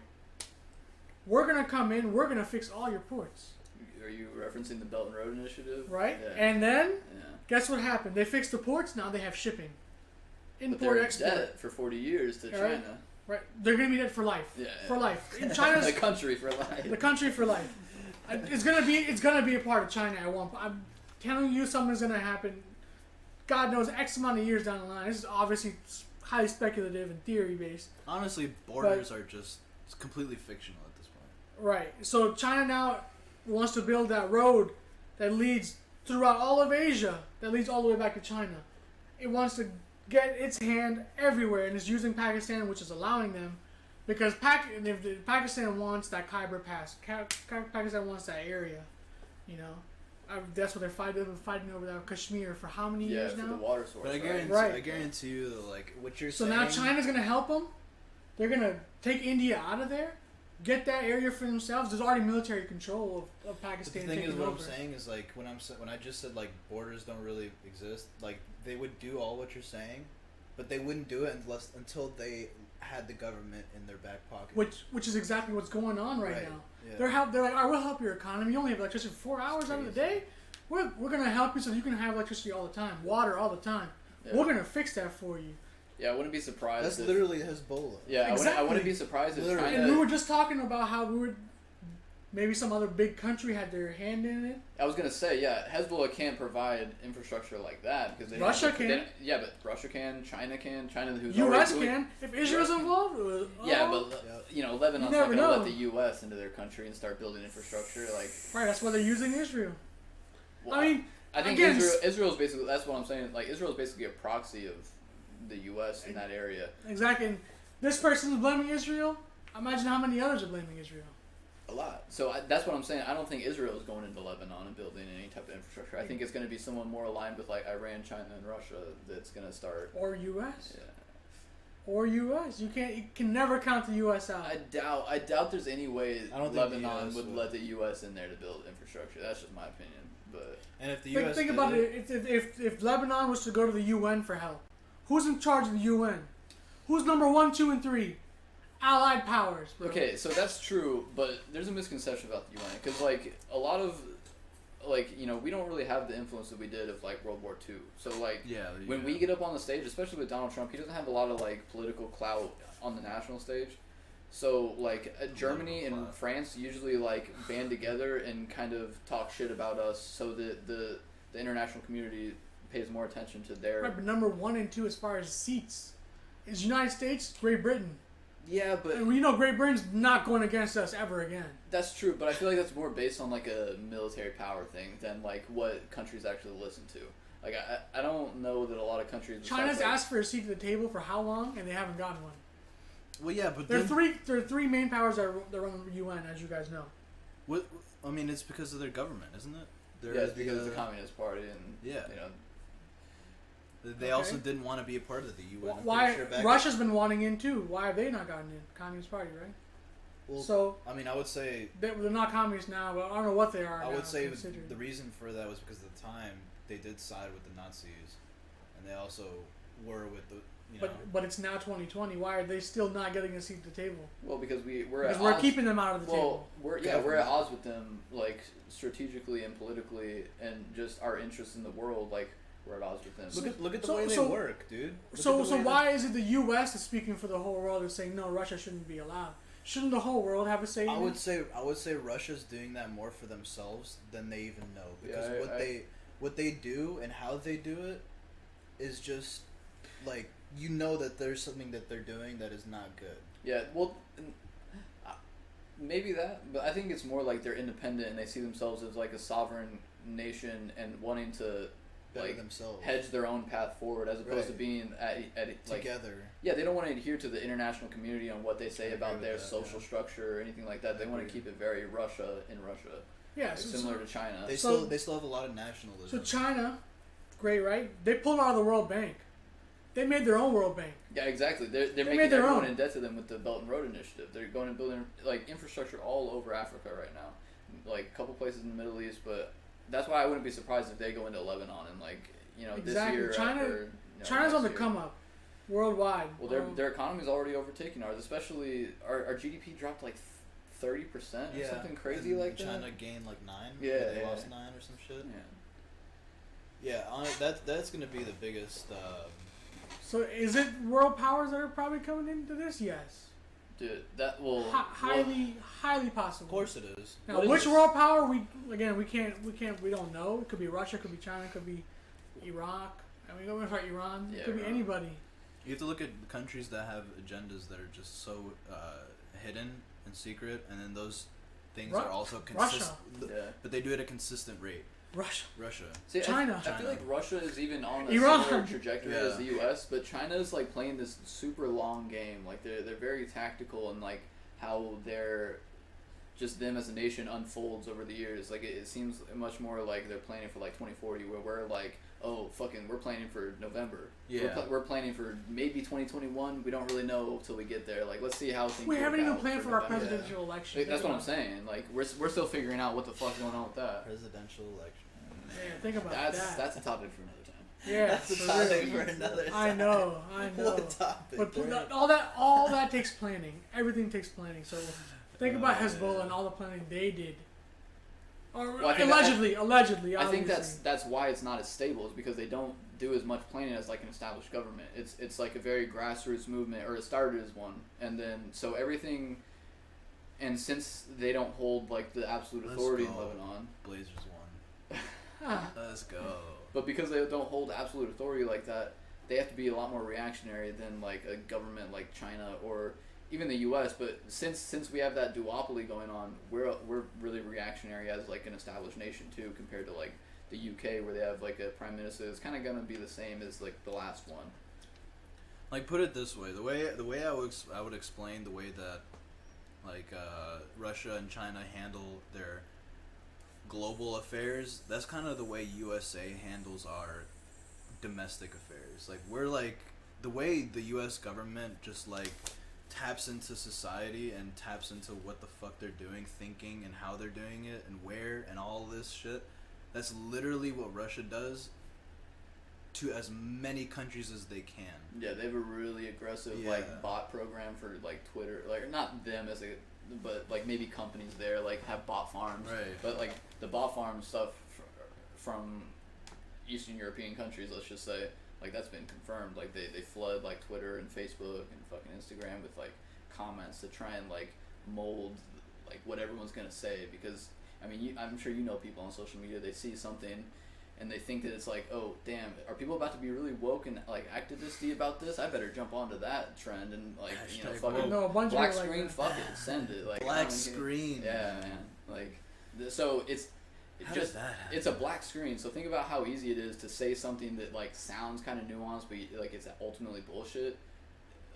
we're going to come in. We're going to fix all your ports. Are you referencing the Belt and Road Initiative? Right. Yeah. And then, guess what happened? They fixed the ports. Now they have shipping. Import, export. Debt for 40 years to China. Right. They're going to be dead for life. Yeah. For life. In China's the country for life. The country for life. It's gonna be a part of China at one point. I'm telling you, something's gonna happen. God knows, X amount of years down the line. This is obviously highly speculative and theory based. Honestly, borders are just completely fictional at this point. Right. So China now wants to build that road that leads throughout all of Asia, that leads all the way back to China. It wants to get its hand everywhere, and is using Pakistan, which is allowing them Because if Pakistan wants that Khyber Pass, Pakistan wants that area, you know. That's what they're fighting. They've been fighting over that Kashmir for how many years for now? the water source. But I guarantee you, that, like what you're so saying. So now China's gonna help them. They're gonna take India out of there, get that area for themselves. There's already military control of Pakistan. But the thing is, taking what over. I'm saying is like when I just said like borders don't really exist. Like they would do all what you're saying, but they wouldn't do it until they had the government in their back pocket. Which is exactly what's going on right now. Yeah. They're like, I will help your economy. You only have electricity 4 hours out of the day. We're gonna help you so you can have electricity all the time, water all the time. Yeah. We're gonna fix that for you. Yeah, I wouldn't be surprised. That's literally Hezbollah. Yeah, exactly. I wouldn't be surprised if China. And we were just talking about how maybe some other big country had their hand in it. I was gonna say, yeah, Hezbollah can't provide infrastructure like that because Russia can. Yeah, but Russia can. China can. China, who's U.S. already can. If Israel's involved. Yeah, but Lebanon's not gonna let the U.S. into their country and start building infrastructure. Like, right, that's why they're using Israel. Well, I think Israel's basically. That's what I'm saying. Like, Israel's basically a proxy of the U.S. in that area. Exactly. And this person's blaming Israel. Imagine how many others are blaming Israel. A lot. So that's what I'm saying. I don't think Israel is going into Lebanon and building any type of infrastructure. I think it's going to be someone more aligned with like Iran, China, and Russia that's going to start. Or U.S. Yeah. Or U.S. You can never count the U.S. out. I doubt there's any way Lebanon would let the U.S. in there to build infrastructure. That's just my opinion. But and if the U.S. think about it, if Lebanon was to go to the UN for help, who's in charge of the UN? Who's number 1, 2, and 3? Allied powers, bro. Okay, so that's true, but there's a misconception about the UN because, like, a lot of, like, we don't really have the influence that we did of like World War II. So like, when we get up on the stage, especially with Donald Trump, he doesn't have a lot of like political clout on the national stage. So like, Germany and France usually like band together and kind of talk shit about us, so that the international community pays more attention to their. Right, but number 1 and 2 as far as seats is United States, Great Britain. Yeah, but and Great Britain's not going against us ever again. That's true, but I feel like that's more based on like a military power thing than like what countries actually listen to. Like I don't know that a lot of countries. China's asked for a seat at the table for how long, and they haven't gotten one. Well, yeah, but there are three main powers that run the UN, as you guys know. What I mean, it's because of their government, isn't it? It's because of the Communist Party, and They also didn't want to be a part of the UN. Why Russia's been wanting in too? Why have they not gotten in? Communist Party, right? Well, so I mean, I would say they're not communists now, but I don't know what they are. I would say the reason for that was because at the time they did side with the Nazis, and they also were with the. But it's now 2020. Why are they still not getting a seat at the table? Well, because we're keeping them out of the table. We're at odds with them, like strategically and politically, and just our interests in the world, like. We're at odds with them. Look at the way they work, dude. So why is it the U.S. is speaking for the whole world and saying no, Russia shouldn't be allowed? Shouldn't the whole world have a say? I would say Russia's doing that more for themselves than they even know, because what they do and how they do it is just like that there's something that they're doing that is not good. Yeah, well, maybe that, but I think it's more like they're independent and they see themselves as like a sovereign nation and wanting to. Like themselves. Hedge their own path forward as opposed to being at like together. Yeah, they don't want to adhere to the international community on what they say about their social structure or anything like that. They want to keep it very Russia in Russia. Yeah, like similar to China. They still have a lot of nationalism. So China, great, right? They pulled out of the World Bank. They made their own World Bank. Yeah, exactly. They're making everyone in debt to them with the Belt and Road Initiative. They're going and building like infrastructure all over Africa right now, like a couple places in the Middle East, but. That's why I wouldn't be surprised if they go into Lebanon and this year. China's on the come up, worldwide. Well, their economy's already overtaken ours. Especially our GDP dropped like 30% or something crazy like that. China gained like 9. Yeah, they lost 9 or some shit. Yeah. Yeah, that's gonna be the biggest. So is it world powers that are probably coming into this? Yes. Dude, that will highly possible. Of course it is. Now, which world power we don't know. It could be Russia, it could be China, it could be Iraq. I mean, going for Iran. It could be anybody. You have to look at countries that have agendas that are just so hidden and secret, and then those things are also consistent. Yeah. But they do it at a consistent rate. Russia. See, China. I feel like Russia is even on a Iran. similar trajectory as the U.S., but China is like playing this super long game. Like they're very tactical in like how they're just them as a nation unfolds over the years. Like it seems much more like they're planning for like 2040, where we're like, oh fucking, we're planning for November. Yeah. We're planning for maybe 2021. We don't really know till we get there. Like let's see how things. We haven't work even out planned for our November. presidential election. Like, that's what I'm saying. Like we're still figuring out what the fuck's going on with that. Presidential election. Yeah, think about that. That's a topic for another time. Yeah, That's a topic for another time. I know. What a topic. But all that takes planning. Everything takes planning. So think about Hezbollah and all the planning they did. Or allegedly. I think that's why it's not as stable, is because they don't do as much planning as like an established government. It's like a very grassroots movement, or it started as one, and then so everything. And since they don't hold like the absolute authority in Lebanon, Blazers won. Let's go. But because they don't hold absolute authority like that, they have to be a lot more reactionary than like a government like China or even the U.S. But since we have that duopoly going on, we're really reactionary as like an established nation too, compared to like the U.K. where they have like a prime minister. It's kind of gonna be the same as like the last one. Like put it this way, the way I would explain the way that like Russia and China handle their global affairs, that's kind of the way USA handles our domestic affairs. Like we're like the way the US government just like taps into society and taps into what the fuck they're doing, thinking, and how they're doing it and where and all this shit. That's literally what Russia does to as many countries as they can. Yeah, they have a really aggressive like bot program for like Twitter, like not them as a, but like maybe companies there like have bot farms. Right. But like the bot farm stuff from Eastern European countries, let's just say, like that's been confirmed. Like they flood like Twitter and Facebook and fucking Instagram with like comments to try and like mold like what everyone's gonna say, because I mean I'm sure you know people on social media, they see something and they think that it's like, oh damn, are people about to be really woke and like activisty about this? I better jump onto that trend and like you know fucking black screen, like fuck it, send it, like black screen. Yeah, man. Like so it's it's a black screen. So think about how easy it is to say something that like sounds kind of nuanced, but like it's ultimately bullshit.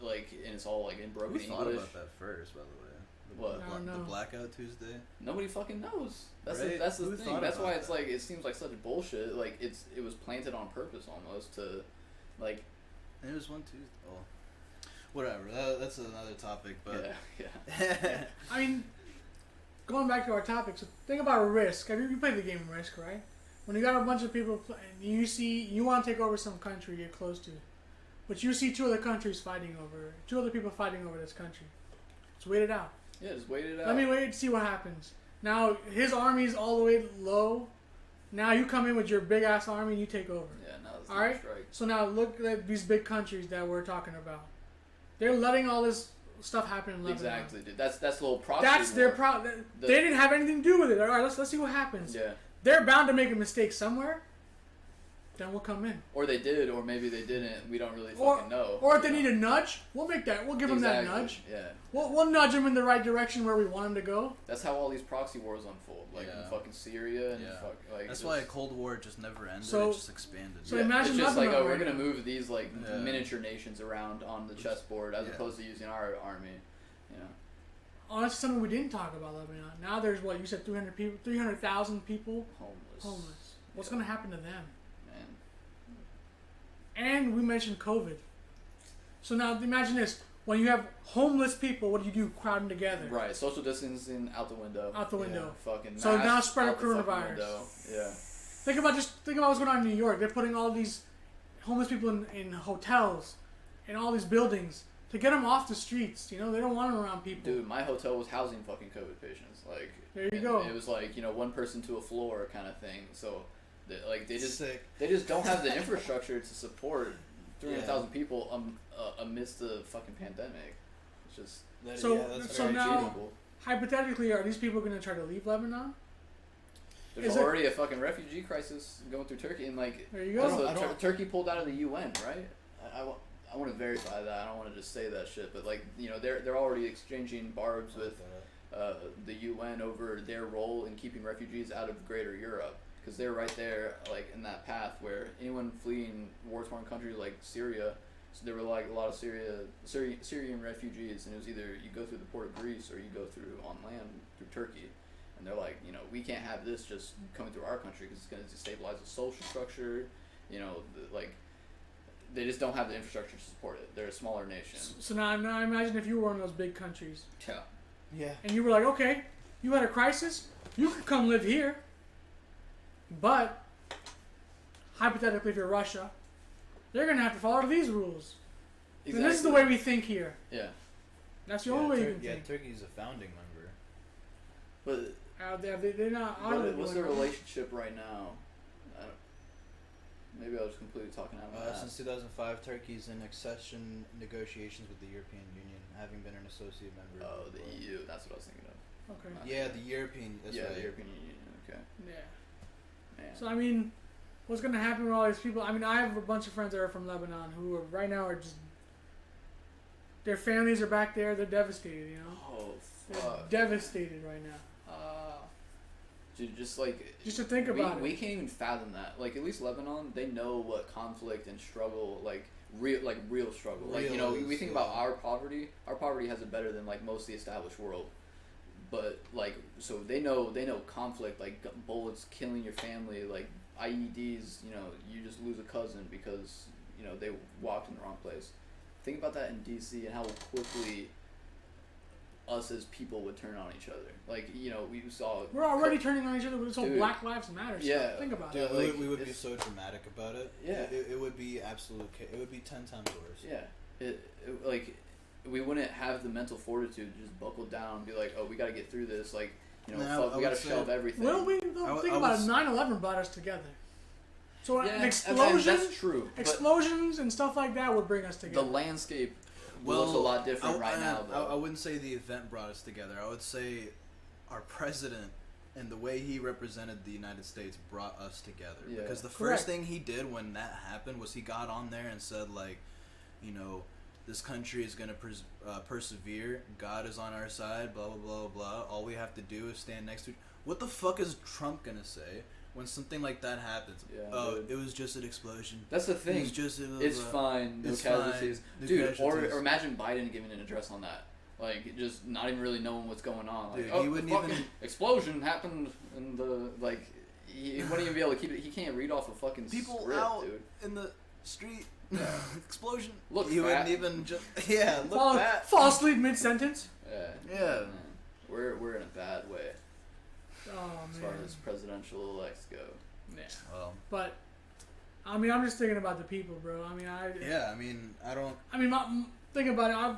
Like and it's all like in broken English. We thought about that first, by the way. What? The Blackout Tuesday? Nobody fucking knows. That's right? That's the Who thing. That's why it's that? like it seems like such bullshit. Like it was planted on purpose almost to, like. And it was one Tuesday. Oh, whatever. That's another topic. But yeah. I mean, going back to our topic. So think about Risk. You played the game Risk, right? When you got a bunch of people and you want to take over some country you're close to, but you see two other people fighting over this country. Just wait it out. Yeah, just wait it out. Let me wait and see what happens. Now, his army's all the way low. Now you come in with your big-ass army and you take over. Yeah, now it's all right? strike. So now look at these big countries that we're talking about. They're letting all this stuff happen in Lebanon. Exactly, dude. That's the whole proxy That's their They didn't have anything to do with it. All right, let's see what happens. Yeah. They're bound to make a mistake somewhere. Then we'll come in. Or they did, or maybe they didn't. We don't really fucking know. Or if they need a nudge, we'll give them that nudge. Yeah. We'll nudge them in the right direction where we want them to go. That's how all these proxy wars unfold, like in fucking Syria and That's why a Cold War just never ended. It just expanded. So imagine it's just Lebanon like, oh, we're right gonna now. move these like miniature nations around on the chessboard as opposed to using our army. You know. Oh, that's something we didn't talk about Lebanon. Now there's what you said, 300,000 people homeless. What's gonna happen to them? And we mentioned COVID. So now imagine this. When you have homeless people, what do? Crowding together. Right. Social distancing out the window. Out the window. Yeah, fucking so masks now spread out of coronavirus. Yeah. Think about what's going on in New York. They're putting all these homeless people in hotels, in all these buildings to get them off the streets. You know, they don't want them around people. Dude, my hotel was housing fucking COVID patients. Like there you go. It was like, you know, one person to a floor kind of thing. So they just don't have the infrastructure to support 300,000 people amidst the fucking pandemic. It's just so now hypothetically, are these people going to try to leave Lebanon? There's already a fucking refugee crisis going through Turkey, and like there you go. Turkey pulled out of the UN, right? I want to verify that. I don't want to just say that shit, but like you know they're already exchanging barbs with the UN over their role in keeping refugees out of Greater Europe, because they're right there, like in that path where anyone fleeing war-torn countries like Syria. So there were like a lot of Syrian refugees, and it was either you go through the port of Greece or you go through on land through Turkey. And they're like, we can't have this just coming through our country because it's going to destabilize the social structure. Like they just don't have the infrastructure to support it. They're a smaller nation. So now imagine if you were one of those big countries. Yeah. Yeah. And you were like, okay, you had a crisis, you could come live here. But hypothetically, if you're Russia, they're gonna have to follow these rules. Exactly. And this is the way we think here. Yeah. That's the only way you can think. Turkey's a founding member. But they're not. What's their relationship right now? Maybe I was completely talking out of my ass. Since 2005, Turkey's in accession negotiations with the European Union, having been an associate member. Oh, the EU. That's what I was thinking of. Okay. Yeah, the European. That's right. The European Union. Okay. Yeah. Man. So I mean, what's gonna happen with all these people? I mean, I have a bunch of friends that are from Lebanon who are, right now are just. Their families are back there. They're devastated. Oh fuck. They're devastated right now. Dude, just to think about it. We can't even fathom that. Like, at least Lebanon, they know what conflict and struggle, real struggle. We think about our poverty. Our poverty has it better than most of the established world. But so they know conflict, bullets killing your family, IEDs. You just lose a cousin because they walked in the wrong place. Think about that in DC and how quickly us as people would turn on each other. We saw. We're already turning on each other with this whole Black Lives Matter stuff. Yeah. Think about it. it. We would be so dramatic about it. Yeah. It would be absolute. It would be 10 times worse. Yeah. We wouldn't have the mental fortitude to just buckle down and be like, oh, we got to get through this. We got to shelve everything. Well, think about it. 9/11 brought us together. So an explosion, that's true. Explosions and stuff like that would bring us together. The landscape looks a lot different right now, though. I wouldn't say the event brought us together. I would say our president and the way he represented the United States brought us together. Yeah. Because the first thing he did when that happened was he got on there and said, this country is going to persevere. God is on our side, blah, blah, blah, blah. All we have to do is stand next to each. What the fuck is Trump going to say when something like that happens? Yeah, it was just an explosion. That's the thing. It's fine. No casualties. Dude, or imagine Biden giving an address on that. Just not even really knowing what's going on. Dude, he wouldn't even... explosion happened in the, he wouldn't even be able to keep it. He can't read off a fucking people script, out dude. In the street. Yeah. Explosion. Look, you wouldn't even just look fat. Fall asleep mid sentence. Yeah. Man. We're in a bad way. Oh, as far as presidential elects go. Yeah. Well. But I'm just thinking about the people, bro. I don't. Think about it.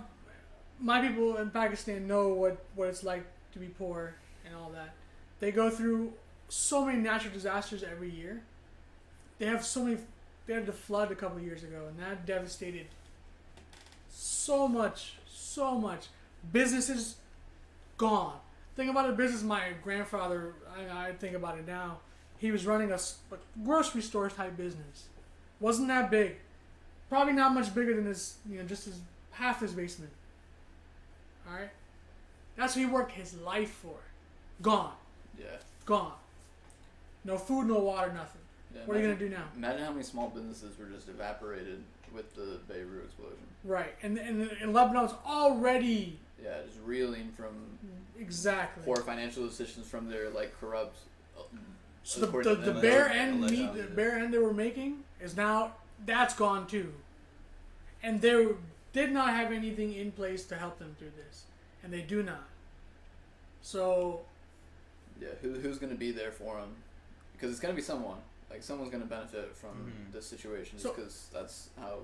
My people in Pakistan know what it's like to be poor and all that. They go through so many natural disasters every year. They have so many. They had the flood a couple of years ago, and that devastated so much. Businesses gone. Think about a business my grandfather, I think about it now, he was running a grocery store type business. Wasn't that big. Probably not much bigger than his, just half his basement. Alright? That's what he worked his life for. Gone. Yeah. Gone. No food, no water, nothing. Yeah, what are you going to do now? Imagine how many small businesses were just evaporated with the Beirut explosion. Right. And Lebanon's already... Yeah, just reeling from... Exactly. Poor financial decisions from their, corrupt... So the bare end meat, the bare end they were making is now... That's gone too. And they did not have anything in place to help them through this. And they do not. So... Yeah, who's going to be there for them? Because it's going to be someone. Someone's going to benefit from this situation just because that's how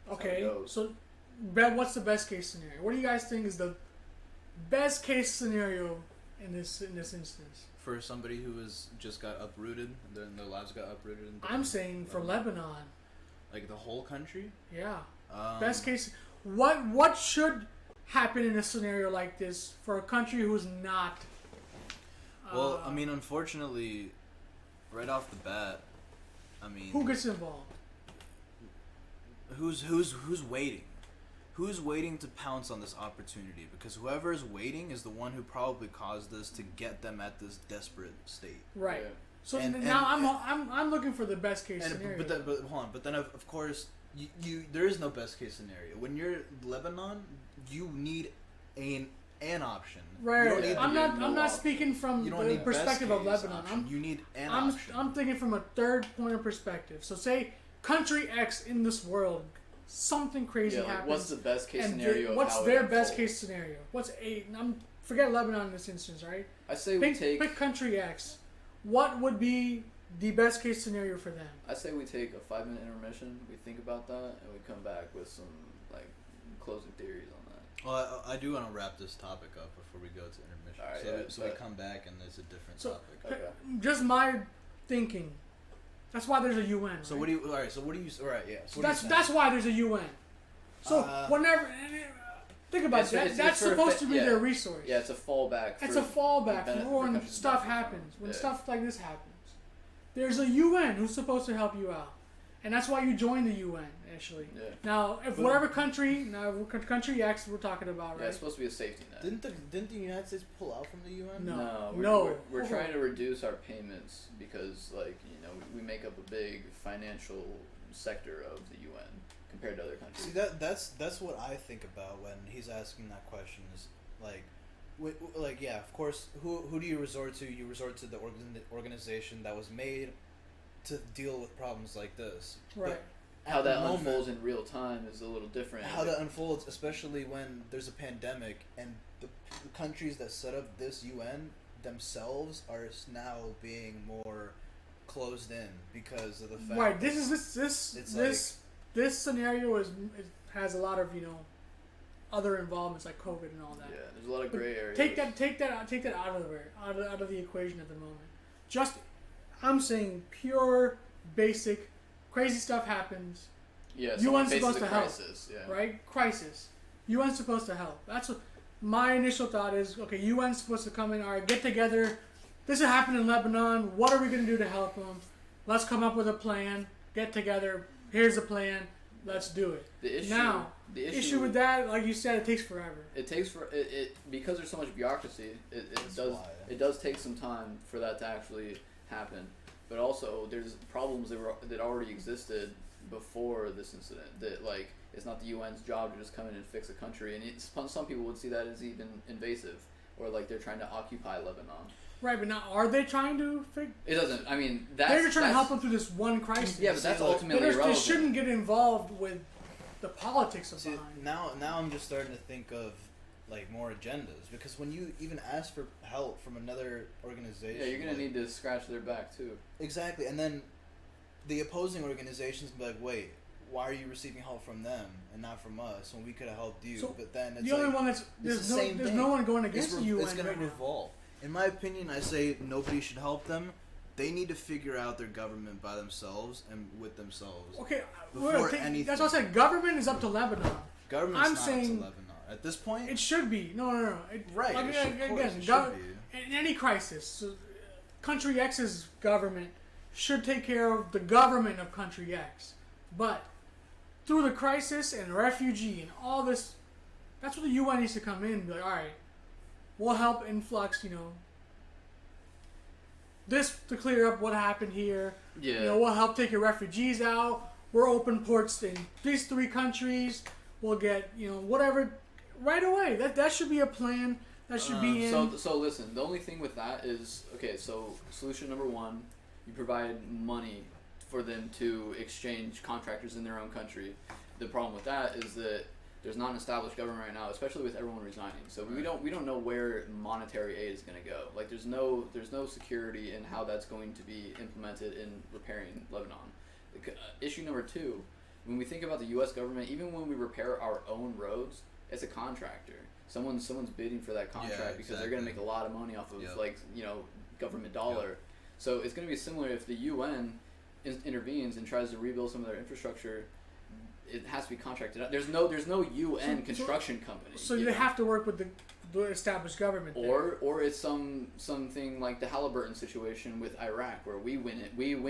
how it goes. So, Brad, what's the best case scenario? What do you guys think is the best case scenario in this instance? For somebody who just got uprooted, their lives got uprooted. I'm saying for Lebanon. The whole country? Yeah. Best case. What should happen in a scenario like this for a country who's not... Well, unfortunately, right off the bat, who gets involved? Who's waiting? who's waiting to pounce on this opportunity? Because whoever is waiting is the one who probably caused this to get them at this desperate state. Right. Yeah. So And- now and- I'm looking for the best case scenario. But hold on. But then of course you there is no best case scenario. When you're Lebanon, you need an option. Right. You don't need I'm the- not. no I'm not option. speaking from You don't the need best perspective of case Lebanon. option. You need an I'm option. thinking from a third point of perspective. So say country X in this world, something crazy Yeah, like, happens. what's the best case and scenario? what's of how their it best unfolds? case scenario? Forget Lebanon in this instance, right? I say we take. Pick country X. What would be the best case scenario for them? I say we take a 5-minute intermission. We think about that, and we come back with some like closing theories on that. Well, I do want to wrap this topic up before we go to intermission. Alright, so yeah, so we but- come back and there's a different So- topic. Okay. Just my thinking. That's why there's a UN. So right? what do you? All right. So what do you? All right. Yeah. So That's why there's a UN. So whenever think about It's- that, it's that's for supposed fa- to be yeah. their resource. Yeah, it's a fallback. It's for a fallback benefit for when countries stuff benefit from. happens. When Yeah. stuff like this happens, there's a UN who's supposed to help you out, and that's why you join the UN. Actually, Yeah. now if whatever country, country X we're talking about, Yeah, right? it's supposed to be a safety net. Didn't the United States pull out from the UN? No. We're trying to reduce our payments because, like, you know, we make up a big financial sector of the UN compared to other countries. See that's what I think about when he's asking that question. Is like yeah, of course. Who do you resort to? You resort to the organization that was made to deal with problems like this. Right. But How at the that moment, unfolds in real time is a little different. how that unfolds, especially when there's a pandemic and the countries that set up this UN themselves are now being more closed in because of the fact. Right. This It's this scenario has a lot of other involvements like COVID and all that. Yeah, there's a lot of But gray areas. Take that out of the equation at the moment. Just I'm saying pure basic crazy stuff happens, Yeah, UN's someone faces supposed a to help, crisis. Yeah. right? Crisis. UN's supposed to help. That's what my initial thought is. Okay, UN's supposed to come in. All right, get together. This happened in Lebanon. What are we going to do to help them? Let's come up with a plan. Get together. Here's a plan. Let's do it. The issue with that, like you said, it takes forever. It takes for it because there's so much bureaucracy. That's Does why. it does take some time for that to actually happen. But also, there's problems that already existed before this incident. That like it's not the UN's job to just come in and fix a country, and some people would see that as even invasive, or like they're trying to occupy Lebanon. Right, but now are they trying to fix? It doesn't. I mean, that's They're just trying to that's- help them through this one crisis. Yeah, but that's See, like, ultimately They irrelevant. shouldn't get involved with the politics of See, behind. now I'm just starting to think of like more agendas because when you even ask for help from another organization, Yeah, you're gonna like, need to scratch their back too. exactly, and then the opposing organizations be like, wait, why are you receiving help from them and not from us when we could have helped you? So, but then it's The only like, one that's it's the same there's thing. no one going against the UN It's going right to now. revolve. In my opinion, I say nobody should help them. They need to figure out their government by themselves and with themselves. Okay, Before anything. that's what I said. Government is up to Lebanon. Government's I'm not saying- to Lebanon at this point. It should be. No. Right, Like, it should- of course, it should gov- be. in any crisis, so, country X's government should take care of the government of country X. But through the crisis and refugee and all this, that's where the UN needs to come in and be like, all right, we'll help influx, this to clear up what happened here. Yeah. We'll help take your refugees out. We're open ports in these 3 countries. We'll get, whatever right away. That should be a plan. That should be in. So listen, the only thing with that is, okay, so solution number 1, you provide money for them to exchange contractors in their own country. The problem with that is that there's not an established government right now, especially with everyone resigning. So we don't know where monetary aid is going to go. Like there's no security in how that's going to be implemented in repairing Lebanon. Issue number 2, when we think about the U.S. government, even when we repair our own roads, it's a contractor. Someone's bidding for that contract because they're going to make a lot of money off of government dollar. Yep. So it's going to be similar if the UN intervenes and tries to rebuild some of their infrastructure. It has to be contracted out. There's no UN construction company. So they have to work with the established government. Or it's something like the Halliburton situation with Iraq, where we went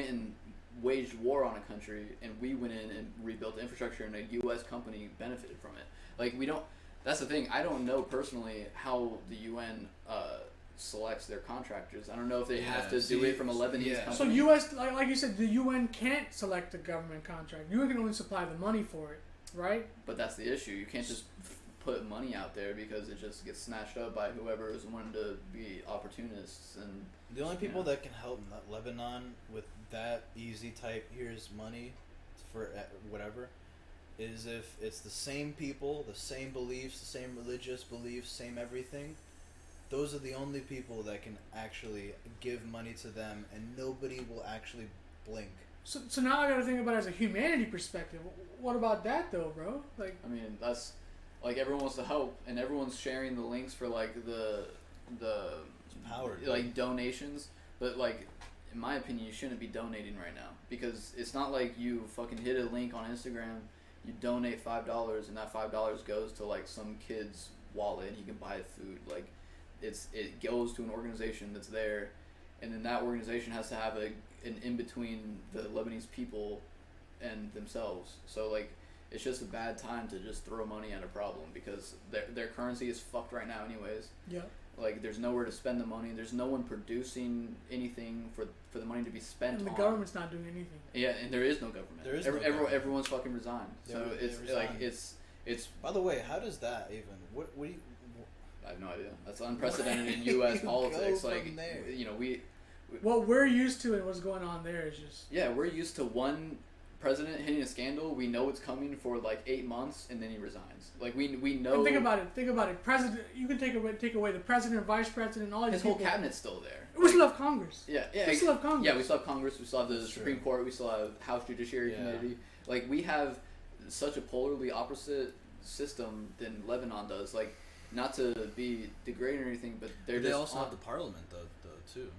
and waged war on a country and we went in and rebuilt the infrastructure and a U.S. company benefited from it. Like we don't. That's the thing. I don't know personally how the UN selects their contractors. I don't know if they have to do it from a Lebanese company. So U.S. Like you said, the UN can't select the government contract. UN can only supply the money for it, right? But that's the issue. You can't just put money out there because it just gets snatched up by whoever is wanting to be opportunists. And the only people that can help Lebanon with that easy type, here's money for whatever, is if it's the same people, the same beliefs, the same religious beliefs, same everything. Those are the only people that can actually give money to them, and nobody will actually blink. So now I got to think about it as a humanity perspective. What about that though, bro? Like, I mean, that's like everyone wants to help, and everyone's sharing the links for like the power, like donations. But like, in my opinion, you shouldn't be donating right now because it's not like you fucking hit a link on Instagram, you donate $5, and that $5 goes to like some kid's wallet and he can buy food. Like, it goes to an organization that's there, and then that organization has to have an in between the Lebanese people and themselves. So like, it's just a bad time to just throw money at a problem because their currency is fucked right now anyways. Yeah. Like, there's nowhere to spend the money. There's no one producing anything for the money to be spent on. And the government's not doing anything. Yeah, and there is no government. There is no government. Everyone's fucking resigned. So it's like it's. By the way, how does that even? What do you? I have no idea. That's unprecedented in U.S. politics. Like, you know, we. What we're used to and what's going on there is just. Yeah, we're used to one president hitting a scandal. We know it's coming for like 8 months, and then he resigns. Like we know. And think about it. President, you can take away the president, vice president, all these his people. whole cabinet's still there. We still have Congress. Yeah. We still have Congress. Yeah, we still have Congress. We still have the Supreme Court. We still have House Judiciary Committee. Like, we have such a polarly opposite system than Lebanon does. Like, not to be degrading or anything, but they also have the parliament though too.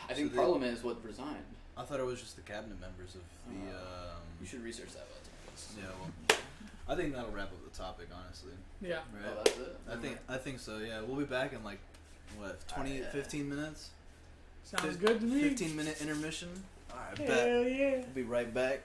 I think Parliament is what resigned. I thought it was just the cabinet members of the. You should research that. Yeah, well, I think that'll wrap up the topic, honestly. Yeah. Right? Oh, that's it? I think so, yeah. We'll be back in like, what, 15 minutes? Sounds good to me. 15-minute intermission. Alright, Hell yeah. We'll be right back.